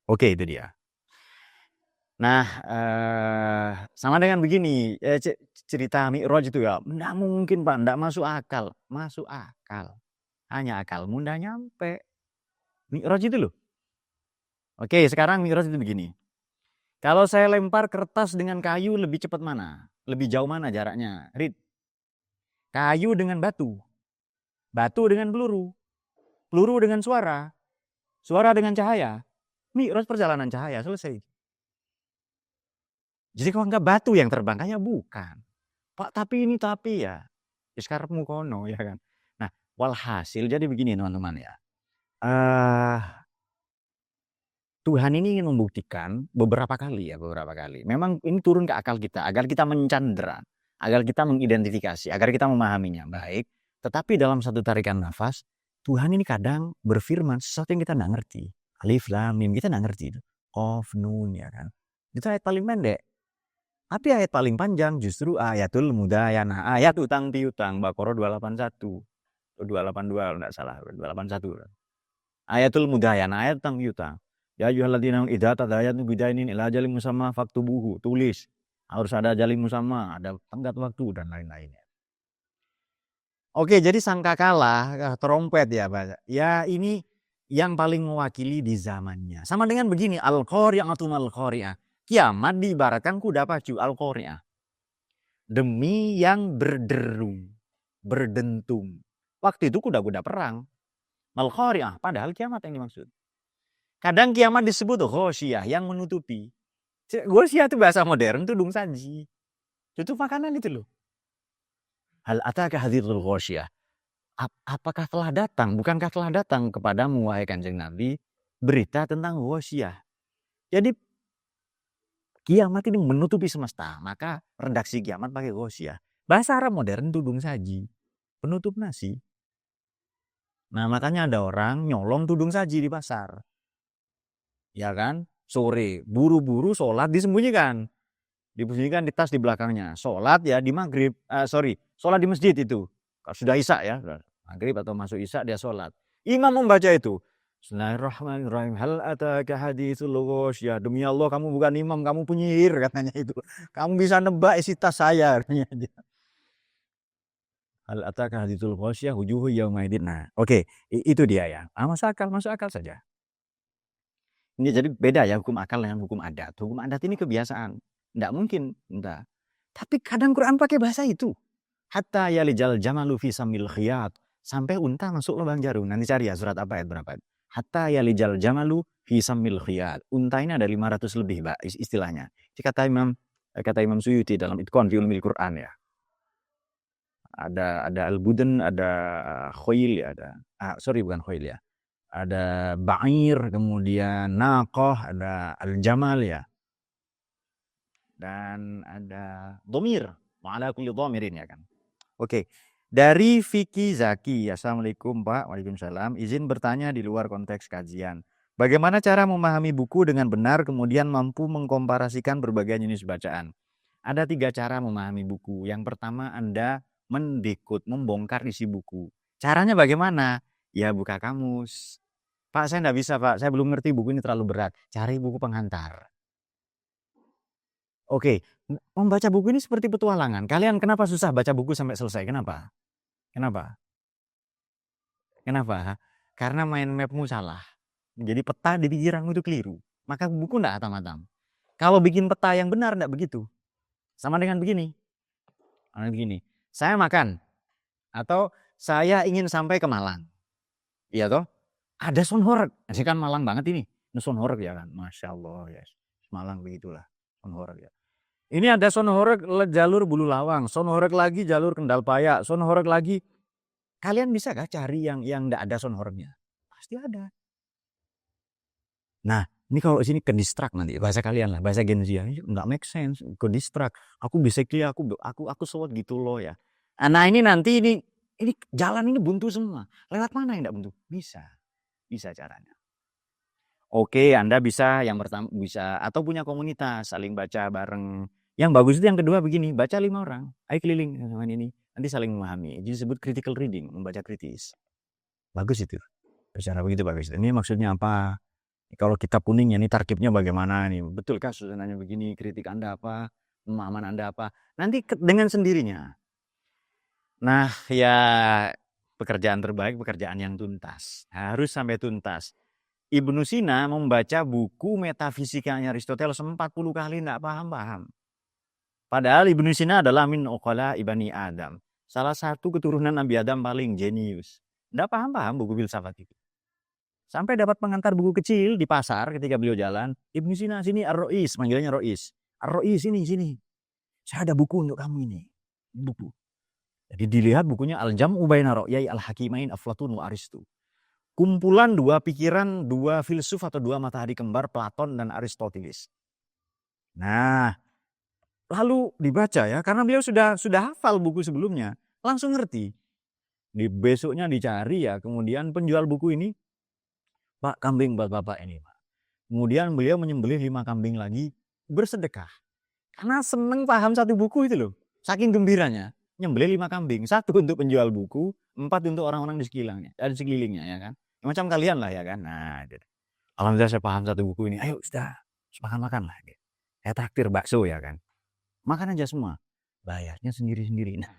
Speaker 1: Oke, itu dia. Nah, sama dengan begini. Cerita Mi'raj itu ya. Enggak mungkin Pak, enggak masuk akal. Masuk akal. Hanya akalmu enggak nyampe. Mi'raj itu loh. Oke, sekarang Mi'raj itu begini. Kalau saya lempar kertas dengan kayu lebih cepat mana? Lebih jauh mana jaraknya? Read. Kayu dengan batu. Batu dengan peluru. Peluru dengan suara. Suara dengan cahaya. Mi'raj perjalanan cahaya, selesai. Jadi kalau enggak batu yang terbang, kayaknya bukan. Pak, tapi ya. Sekarang kono ya kan. Nah, walhasil jadi begini teman-teman ya. Tuhan ini ingin membuktikan beberapa kali. Memang ini turun ke akal kita agar kita mencandera, agar kita mengidentifikasi, agar kita memahaminya baik. Tetapi dalam satu tarikan nafas, Tuhan ini kadang berfirman sesuatu yang kita nggak ngerti. Alif lam mim kita nggak ngerti itu. Qaf nun ya kan. Itu ayat paling pendek. Tapi ayat paling panjang justru ayatul mudayana, ayat utang piutang, Baqarah 281, 282 enggak salah, 281. Ayatul mudayana, ayat utang piutang. Ya ayyuhalladzina idza tadayantum bidainin ila ajalin musamma faktubuhu, tulis. Harus ada ajalin musamma, ada tenggat waktu dan lain-lainnya. Oke, jadi sangkakala, trompet ya Pak. Ya ini yang paling mewakili di zamannya. Sama dengan begini, al-qari'atun al-qari'ah. Kiamat diibaratkan kuda pacu, al-qari'ah. Demi yang berderu, berdentum. Waktu itu kuda-kuda perang. Al-qari'ah, padahal kiamat yang dimaksud. Kadang kiamat disebut ghosyah, yang menutupi. Ghosyah itu bahasa modern, tudung saji. Tutup makanan itu loh. Hal ataka hadithul ghosyah. Apakah telah datang, bukankah telah datang kepadamu wahai Kanjeng Nabi berita tentang ghosyah. Jadi kiamat ini menutupi semesta, maka redaksi kiamat pakai ghosyah. Bahasa Arab modern tudung saji, penutup nasi. Nah, makanya ada orang nyolong tudung saji di pasar. Ya kan, sore buru-buru sholat disembunyikan di tas di belakangnya. Sholat ya di maghrib, sholat di masjid itu. Kalau sudah isya ya, maghrib atau masuk isya dia sholat. Imam membaca itu. Bismillahirrahmanirrahim. Hal ataka haditsul ghosyah. Demi Allah kamu bukan imam, kamu penyihir katanya itu. Kamu bisa nebak isi tas saya katanya dia. Hal ataka haditsul ghosyah wujuhu yaumaidin. Nah, oke, itu dia ya. Masuk akal saja. Ini jadi beda ya hukum akal dengan hukum adat. Hukum adat ini kebiasaan. Tidak mungkin. Entah. Tapi kadang Quran pakai bahasa itu. Hatta yalijal jamalu fi samil khiyat. Sampai unta masuk lubang jarum. Nanti cari ya surat apa ayat berapa. Hatta yalijal jamalu fi samil khiyat. Unta ini ada 500 lebih Pak istilahnya. Kata Imam Kata Imam Suyuti dalam Itqan fi Ulumil Quran ya. Ada al-budan, ada khoil ya, bukan khoil ya. Ada ba'ir, kemudian naqah, ada al-jamal ya. Dan ada dhamir, wa ala kulli dhamirin ya kan. Oke. Dari Vicky Zaki, Assalamualaikum Pak, Waalaikumsalam. Izin bertanya di luar konteks kajian. Bagaimana cara memahami buku dengan benar kemudian mampu mengkomparasikan berbagai jenis bacaan? Ada 3 cara memahami buku. Yang pertama Anda mendekod, membongkar isi buku. Caranya bagaimana? Ya buka kamus. Pak, saya enggak bisa Pak, saya belum ngerti buku ini terlalu berat. Cari buku pengantar. Oke, membaca buku ini seperti petualangan. Kalian kenapa susah baca buku sampai selesai? Kenapa? Kenapa? Kenapa? Karena mind map-mu salah. Jadi peta di pikiranmu itu keliru. Maka buku enggak hatam-hatam. Kalau bikin peta yang benar enggak begitu. Sama dengan begini. Saya makan atau saya ingin sampai ke Malang. Iya toh? Ada Sonhoreg. Ini kan Malang banget ini. Ini Sonhoreg ya kan. Masya Allah ya. Malang begitulah. Sonhoreg ya. Ini ada Sonhoreg jalur Bulu Lawang. Sonhoreg lagi jalur Kendal Payak. Sonhoreg lagi. Kalian bisa gak cari yang enggak ada Sonhoregnya? Pasti ada. Nah, ini kalau sini ke distract nanti bahasa kalian lah, bahasa Gen Z ya, nggak make sense, ke distract. Aku basically aku sewot gitu loh ya. Nah ini nanti ini jalan ini buntu semua. Lewat mana yang nggak buntu? Bisa caranya. Oke, Anda bisa yang pertama bisa atau punya komunitas saling baca bareng. Yang bagus itu yang kedua begini, baca 5 orang, ayo keliling sama ini, nanti saling memahami. Jadi disebut critical reading, membaca kritis. Bagus itu. Bicara begitu bagus. Ini maksudnya apa? Kalau kita kuning ya ini targetnya bagaimana nih? Betulkah susunannya begini? Kritik Anda apa? Pemahaman Anda apa? Nanti dengan sendirinya. Nah ya pekerjaan terbaik pekerjaan yang tuntas. Harus sampai tuntas. Ibnu Sina membaca buku metafisikanya Aristoteles 40 kali tidak paham-paham. Padahal Ibnu Sina adalah min uqala ibni Adam. Salah satu keturunan Nabi Adam paling jenius. Tidak paham-paham buku filsafat itu. Sampai dapat pengantar buku kecil di pasar ketika beliau jalan. Ibnu Sina sini Ar-Rois, manggilnya Rois. Ar-Rois sini. Saya ada buku untuk kamu ini. Buku. Jadi dilihat bukunya Al-Jam'u baina Ra'yai Al-Hakimain Aflatun wa Aristu. Kumpulan 2 pikiran, 2 filsuf atau 2 matahari kembar Platon dan Aristoteles. Nah, lalu dibaca ya karena beliau sudah hafal buku sebelumnya, langsung ngerti. Di besoknya dicari ya, kemudian penjual buku ini, Pak, kambing buat Bapak ini, Pak. Kemudian beliau menyembelih 5 kambing lagi, bersedekah. Karena seneng paham satu buku itu loh. Saking gembiranya, nyembelih 5 kambing. 1 untuk penjual buku, 4 untuk orang-orang di sekelilingnya ya kan. Macam kalian lah ya kan. Nah, alhamdulillah saya paham satu buku ini. Ayo sudah, makan lah. Saya traktir bakso ya kan. Makan aja semua. Bayarnya sendiri-sendiri. Nah,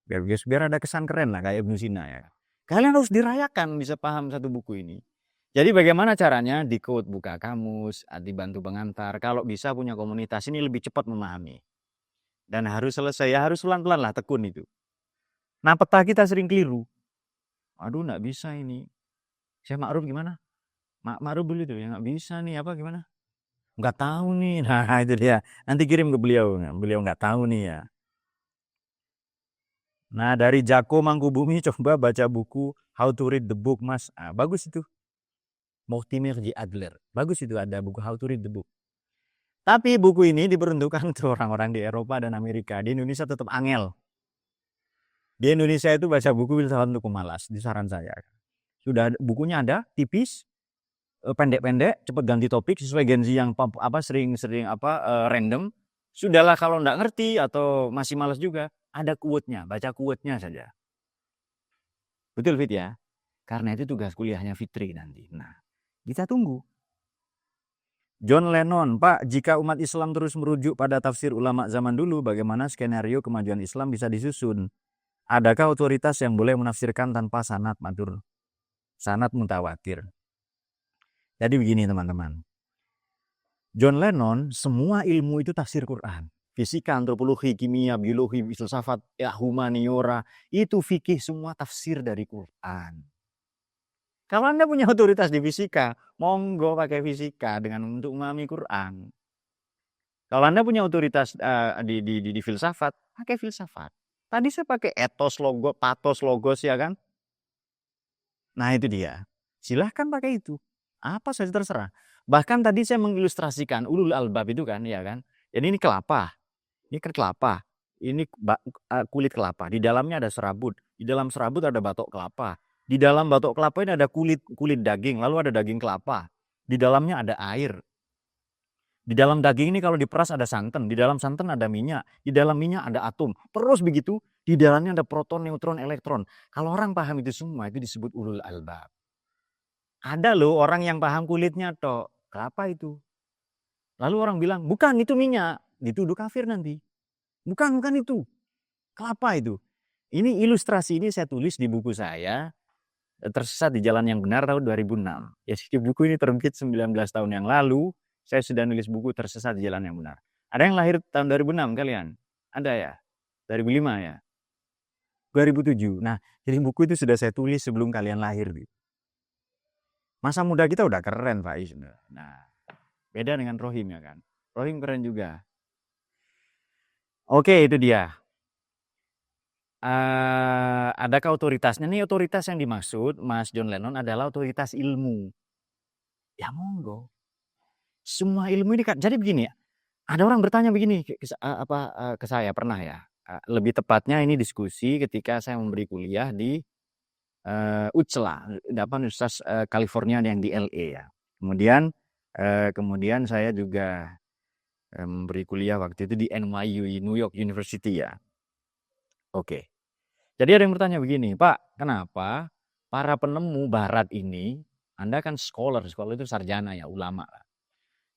Speaker 1: biar ada kesan keren lah kayak Ibnu Sina ya. Kalian harus dirayakan bisa paham satu buku ini. Jadi bagaimana caranya? Decode, buka kamus, dibantu pengantar. Kalau bisa punya komunitas ini lebih cepat memahami. Dan harus selesai, ya harus pelan-pelan lah, tekun itu. Nah peta kita sering keliru. Aduh nggak bisa ini. Saya Ma'ruf gimana? Ma'ruf dulu itu ya nggak bisa nih apa gimana? Nggak tahu nih. Nah itu dia. Nanti kirim ke beliau. Beliau nggak tahu nih ya. Nah dari Jako Mangkubumi coba baca buku How to Read the Book Mas. Bagus itu. Mortimer J. Adler. Bagus itu ada buku How to Read the Book. Tapi buku ini diperuntukkan untuk orang-orang di Eropa dan Amerika. Di Indonesia tetap angel. Di Indonesia itu baca buku filsafat untuk pemalas. Di saran saya. Sudah bukunya ada, tipis, pendek-pendek, cepat ganti topik sesuai Gen Z yang sering random. Sudahlah kalau nggak ngerti atau masih malas juga, ada quote-nya, baca quote-nya saja. Betul Fit ya? Karena itu tugas kuliahnya Fitri nanti. Nah, kita tunggu. John Lennon, Pak, jika umat Islam terus merujuk pada tafsir ulama zaman dulu, bagaimana skenario kemajuan Islam bisa disusun? Adakah otoritas yang boleh menafsirkan tanpa sanad matur? Sanad mutawatir. Jadi begini teman-teman. John Lennon, semua ilmu itu tafsir Quran. Fisika, antropologi, kimia, biologi, filsafat, humaniora, itu fikih semua tafsir dari Quran. Kalau Anda punya otoritas di fisika, monggo pakai fisika dengan untuk memahami Quran. Kalau Anda punya otoritas di filsafat, pakai filsafat. Tadi saya pakai etos, logo, patos, logos ya kan. Nah itu dia. Silahkan pakai itu. Apa saja terserah. Bahkan tadi saya mengilustrasikan ulul albab itu kan, ya kan. Jadi ini kelapa. Ini kan kelapa. Ini kulit kelapa. Di dalamnya ada serabut. Di dalam serabut ada batok kelapa. Di dalam batok kelapa ini ada kulit daging. Lalu ada daging kelapa. Di dalamnya ada air. Di dalam daging ini kalau diperas ada santan. Di dalam santan ada minyak. Di dalam minyak ada atom. Terus begitu. Di dalamnya ada proton, neutron, elektron. Kalau orang paham itu semua, itu disebut ulul albab. Ada loh orang yang paham kulitnya toh. Kelapa itu. Lalu orang bilang, bukan itu minyak. Dituduh kafir nanti. Bukan itu. Kelapa itu. Ini ilustrasi ini saya tulis di buku saya. Tersesat di Jalan yang Benar tahun 2006. Ya, buku ini terbit 19 tahun yang lalu. Saya sudah nulis buku Tersesat di Jalan yang Benar. Ada yang lahir tahun 2006 kalian? Ada ya? 2005 ya? 2007. Nah, jadi buku itu sudah saya tulis sebelum kalian lahir. Masa muda kita udah keren, Pak Is. Nah, beda dengan Rohim ya kan. Rohim keren juga. Oke, itu dia. Adakah otoritasnya? Nih otoritas yang dimaksud Mas John Lennon adalah otoritas ilmu. Ya monggo. Semua ilmu ini kan. Jadi begini ya. Ada orang bertanya begini ke saya pernah ya. Lebih tepatnya ini diskusi ketika saya memberi kuliah di UCLA, Universitas California yang di LA ya. Kemudian saya juga memberi kuliah waktu itu di NYU, New York University ya. Oke. Jadi ada yang bertanya begini, Pak, kenapa para penemu barat ini, Anda kan scholar itu sarjana ya, ulama lah.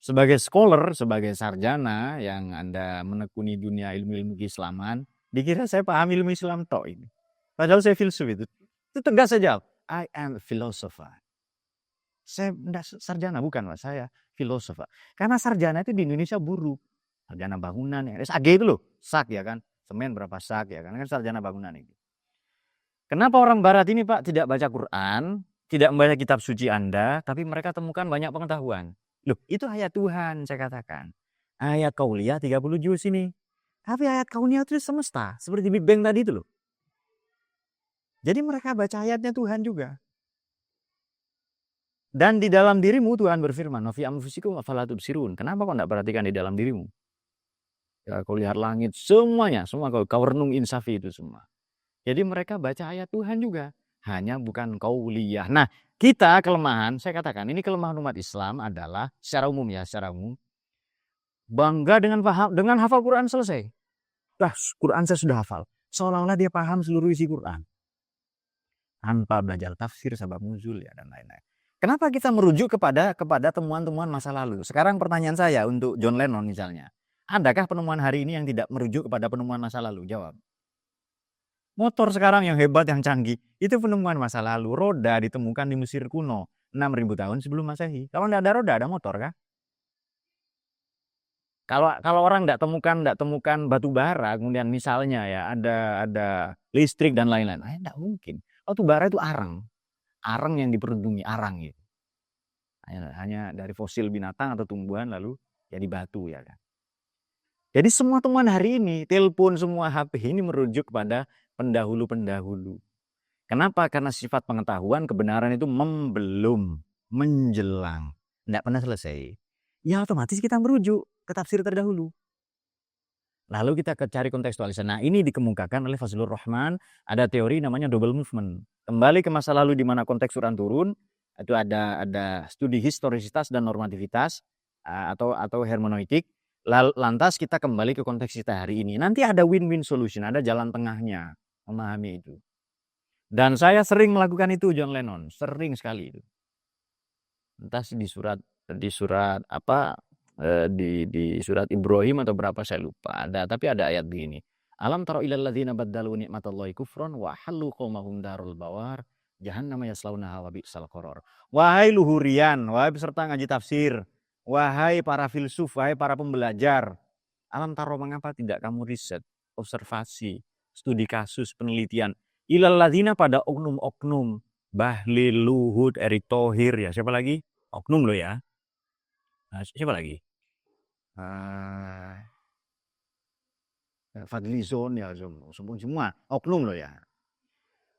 Speaker 1: Sebagai scholar, sebagai sarjana yang Anda menekuni dunia ilmu-ilmu keislaman, dikira saya paham ilmu Islam tok ini. Padahal saya filsuf itu. Itu tegas saja. I am a philosopher. Saya enggak sarjana, bukan Pak. Saya philosopher. Karena sarjana itu di Indonesia buruk. Sarjana bangunan, ya. SAG itu loh. SAK ya kan. Semen berapa SAK ya kan. Kan sarjana bangunan itu. Kenapa orang barat ini Pak tidak baca Quran, tidak membaca kitab suci Anda, tapi mereka temukan banyak pengetahuan. Loh, itu ayat Tuhan saya katakan. Ayat Qauliyah 30 juz ini. Tapi ayat Qauliyah itu semesta. Seperti Big Bang tadi itu loh. Jadi mereka baca ayatnya Tuhan juga. Dan di dalam dirimu Tuhan berfirman, "Wa fi anfusikum afala tubsirun." Kenapa kau tidak perhatikan di dalam dirimu? Ya, kau lihat langit, semuanya, semua kau renung insafi itu semua. Jadi mereka baca ayat Tuhan juga. Hanya bukan Qauliyah. Nah, kita kelemahan, saya katakan, ini kelemahan umat Islam adalah secara umum. Bangga dengan hafal Quran selesai. Quran saya sudah hafal. Seolah-olah dia paham seluruh isi Quran. Tanpa belajar tafsir, sebab nuzul ya dan lain-lain. Kenapa kita merujuk kepada temuan-temuan masa lalu? Sekarang pertanyaan saya untuk John Lennon misalnya. Adakah penemuan hari ini yang tidak merujuk kepada penemuan masa lalu? Jawab. Motor sekarang yang hebat, yang canggih, itu penemuan masa lalu. Roda ditemukan di Mesir kuno, 6.000 tahun sebelum Masehi. Kalau tidak ada roda, ada motor kah? Kalau orang tidak temukan batu bara, kemudian misalnya ya ada listrik dan lain-lain, tidak mungkin. Batu bara itu arang yang diperlindungi, arang gitu. Hanya dari fosil binatang atau tumbuhan lalu jadi batu ya kan. Jadi semua temuan hari ini, telepon, semua HP ini merujuk kepada pendahulu-pendahulu. Kenapa? Karena sifat pengetahuan kebenaran itu membelum, menjelang, tidak pernah selesai. Ya otomatis kita merujuk ke tafsir terdahulu. Lalu kita cari kontekstualisasi. Nah ini dikemukakan oleh Fazlur Rahman, ada teori namanya double movement. Kembali ke masa lalu di mana konteks Quran turun, itu ada studi historisitas dan normativitas atau hermeneutik. Lantas kita kembali ke konteks kita hari ini. Nanti ada win-win solution, ada jalan tengahnya, memahami itu. Dan saya sering melakukan itu, John Lennon, sering sekali itu. Entah di surat Ibrahim atau berapa saya lupa. Tapi ada ayat begini. Alam taro ilal ladzina baddalu ni'matallahi kufran wa halu qaumahum darul bawar jahannam yaslaunaha wa bi'sal qarar. Wahai luhurian, wahai peserta ngaji tafsir, wahai para filsuf, wahai para pembelajar, alam taro mengapa tidak kamu riset, observasi, studi kasus, penelitian ilal ladzina pada oknum-oknum, Bahlil, Luhut, Erick Thohir ya, siapa lagi? Oknum loh ya. Nah, siapa lagi? uh, Fadlizon ya semua oknum loh ya.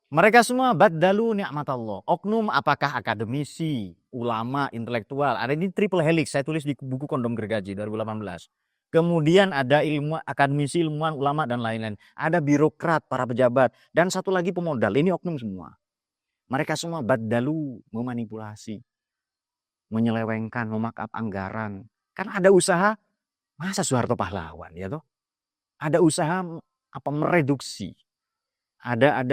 Speaker 1: Mereka semua baddalu ni'mat Allah. Oknum apakah akademisi, ulama, intelektual. Ada ini triple helix. Saya tulis di buku Kondom Gergaji 2018. Kemudian ada ilmu akademisi, ilmuwan, ulama dan lain-lain. Ada birokrat, para pejabat dan satu lagi pemodal. Ini oknum semua. Mereka semua baddalu, memanipulasi, menyelewengkan, memakap anggaran. Karena ada usaha, masa Soeharto pahlawan ya toh? Ada usaha mereduksi. Ada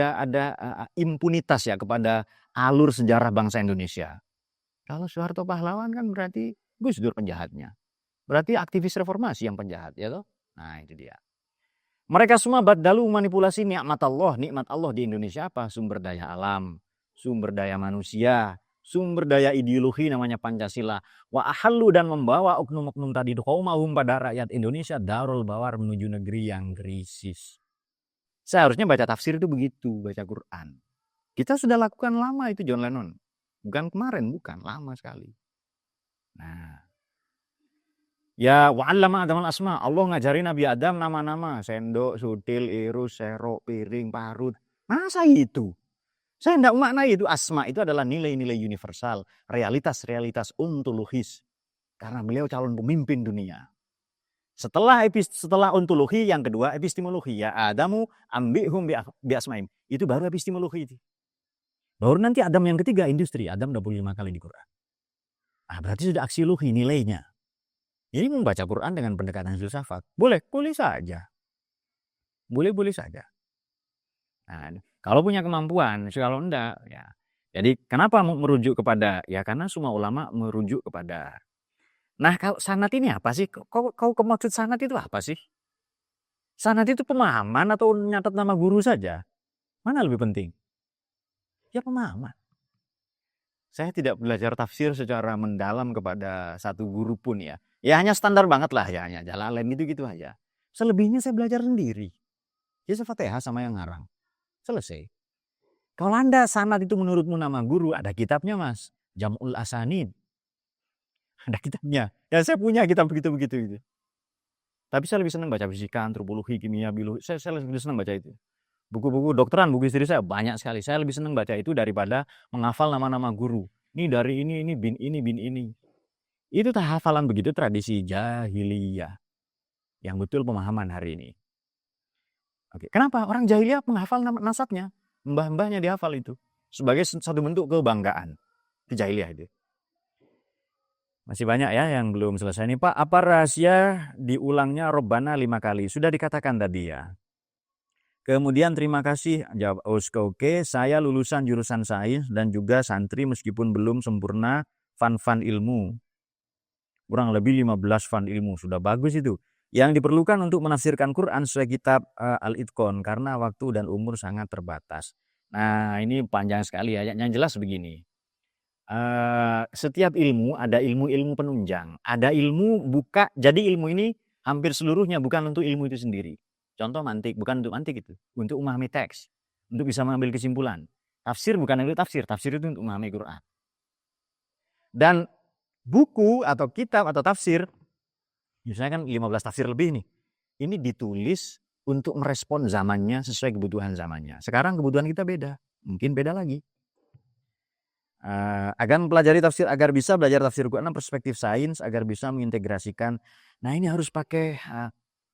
Speaker 1: impunitas ya kepada alur sejarah bangsa Indonesia. Kalau Soeharto pahlawan kan berarti Gus Dur penjahatnya. Berarti aktivis reformasi yang penjahat ya toh? Nah, itu dia. Mereka semua baddalu manipulasi nikmat Allah di Indonesia apa? Sumber daya alam, sumber daya manusia, sumber daya ideologi namanya Pancasila. Wa ahallu dan membawa oknum-oknum tadi qaumahum pada rakyat Indonesia darul bawar menuju negeri yang krisis. Seharusnya baca tafsir itu begitu, baca Quran. Kita sudah lakukan lama itu John Lennon. Bukan kemarin, bukan. Lama sekali. Nah. Ya wa'allama Adam al-asma. Allah ngajari Nabi Adam nama-nama. Sendok, sutil, irus, serok, piring, parut. Masa itu? Saya tidak memaknai itu. Asma itu adalah nilai-nilai universal. Realitas-realitas ontologis. Karena beliau calon pemimpin dunia. Setelah ontologi yang kedua epistemologi ya Adamu ambihum biasmaim. Itu baru epistemologi itu. Baru nanti Adam yang ketiga industri. Adam 25 kali di Quran. Berarti sudah aksiologi nilainya. Ini membaca Quran dengan pendekatan filsafat. Boleh saja. Boleh saja. Nah, kalau punya kemampuan, kalau enggak ya. Jadi kenapa merujuk kepada ya karena semua ulama merujuk kepada. Nah, kalau sanad ini apa sih? Kau maksud sanad itu apa sih? Sanad itu pemahaman atau nyatat nama guru saja? Mana lebih penting? Ya pemahaman. Saya tidak belajar tafsir secara mendalam kepada satu guru pun ya. Ya hanya standar banget lah ya, hanya Jalalain gitu aja. Selebihnya saya belajar sendiri. Ya Fatihah sama yang ngarang. Selesai. Kalau Anda sanad itu menurutmu nama guru, ada kitabnya Mas. Jam'ul Asanid. Ada kitabnya. Ya saya punya kitab begitu gitu. Tapi saya lebih senang baca fisika, antropologi, kimia, biologi. Saya lebih senang baca itu. Buku-buku dokteran, buku istri saya banyak sekali. Saya lebih senang baca itu daripada menghafal nama-nama guru. Ini dari ini bin ini. Itu hafalan begitu tradisi jahiliyah. Yang betul pemahaman hari ini. Oke, kenapa? Orang jahiliyah menghafal nasabnya. Mbah-mbahnya dihafal itu. Sebagai satu bentuk kebanggaan. Itu jahiliyah itu. Masih banyak ya yang belum selesai nih Pak. Apa rahasia diulangnya Robbana 5 kali? Sudah dikatakan tadi ya. Kemudian terima kasih jawab oke. Saya lulusan jurusan sains dan juga santri meskipun belum sempurna fan ilmu. Kurang lebih 15 fan ilmu. Sudah bagus itu. Yang diperlukan untuk menafsirkan Quran sesuai kitab Al-Itqan karena waktu dan umur sangat terbatas. Nah ini panjang sekali ya. Yang jelas begini. Setiap ilmu ada ilmu-ilmu penunjang. Ada ilmu buka. Jadi ilmu ini hampir seluruhnya bukan untuk ilmu itu sendiri. Contoh mantik, bukan untuk mantik itu. Untuk memahami teks. Untuk bisa mengambil kesimpulan. Tafsir bukan untuk tafsir. Tafsir itu untuk memahami Quran. Dan buku atau kitab atau tafsir, misalnya kan 15 tafsir lebih nih. Ini ditulis untuk merespon zamannya sesuai kebutuhan zamannya. Sekarang kebutuhan kita beda. Mungkin beda lagi. Agar mempelajari tafsir, agar bisa belajar tafsir Quran perspektif sains, agar bisa mengintegrasikan. Nah ini harus pakai,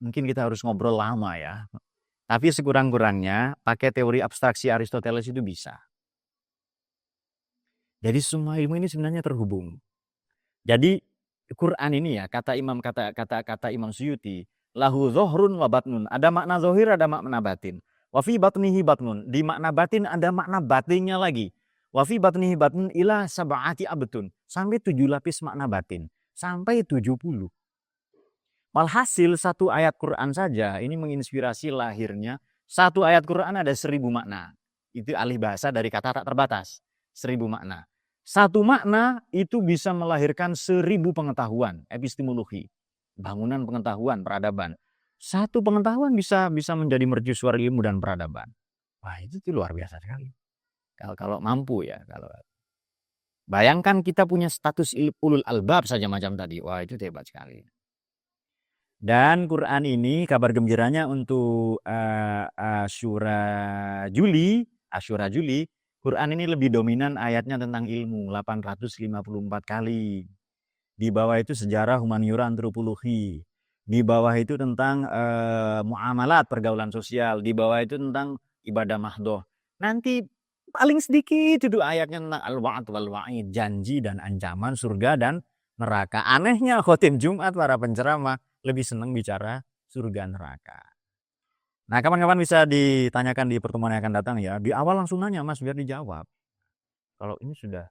Speaker 1: mungkin kita harus ngobrol lama ya. Tapi sekurang-kurangnya pakai teori abstraksi Aristoteles itu bisa. Jadi semua ilmu ini sebenarnya terhubung. Jadi Quran ini ya, kata Imam Suyuti, lahu zohrun wa batnun. Ada makna zohir, ada makna batin. Wa fi batnihi batnun. Di makna batin ada makna batinnya lagi. Wa fi batnihi batnun ila sab'ati abtun. Sampai 7 lapis makna batin. Sampai 70. Walhasil satu ayat Quran saja ini menginspirasi lahirnya. Satu ayat Quran ada 1000 makna. Itu alih bahasa dari kata tak terbatas. 1000 makna. Satu makna itu bisa melahirkan 1000 pengetahuan, epistemologi. Bangunan pengetahuan, peradaban. Satu pengetahuan bisa menjadi mercusuar ilmu dan peradaban. Wah itu luar biasa sekali. Kalau mampu ya. Bayangkan kita punya status ulul albab saja macam tadi. Wah itu hebat sekali. Dan Quran ini kabar gembiranya untuk Asyura Juli, Quran ini lebih dominan ayatnya tentang ilmu, 854 kali. Di bawah itu sejarah, humaniora, antropologi. Di bawah itu tentang muamalat, pergaulan sosial. Di bawah itu tentang ibadah mahdoh. Nanti paling sedikit itu ayatnya tentang al-wa'd wal-wa'id, janji dan ancaman surga dan neraka. Anehnya khotim Jumat para penceramah lebih senang bicara surga neraka. Nah, kapan-kapan bisa ditanyakan di pertemuan yang akan datang ya. Di awal langsung nanya Mas biar dijawab. Kalau ini sudah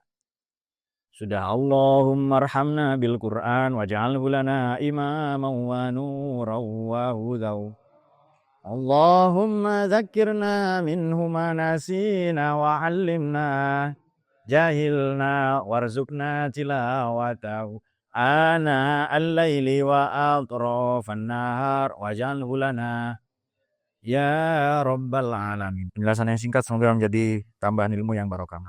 Speaker 1: Allahumma arhamna bil Qur'an waj'alhu lana imaman wa nuran wa hudaw. Allahumma dzakkirna minhu ma nasina wa 'allimna jahilna warzuqna tilawatahu ana al-laili wa atrafan nahar waj'alhu lana ya rabbal alamin. Penjelasan yang singkat semoga menjadi tambahan ilmu yang barokah.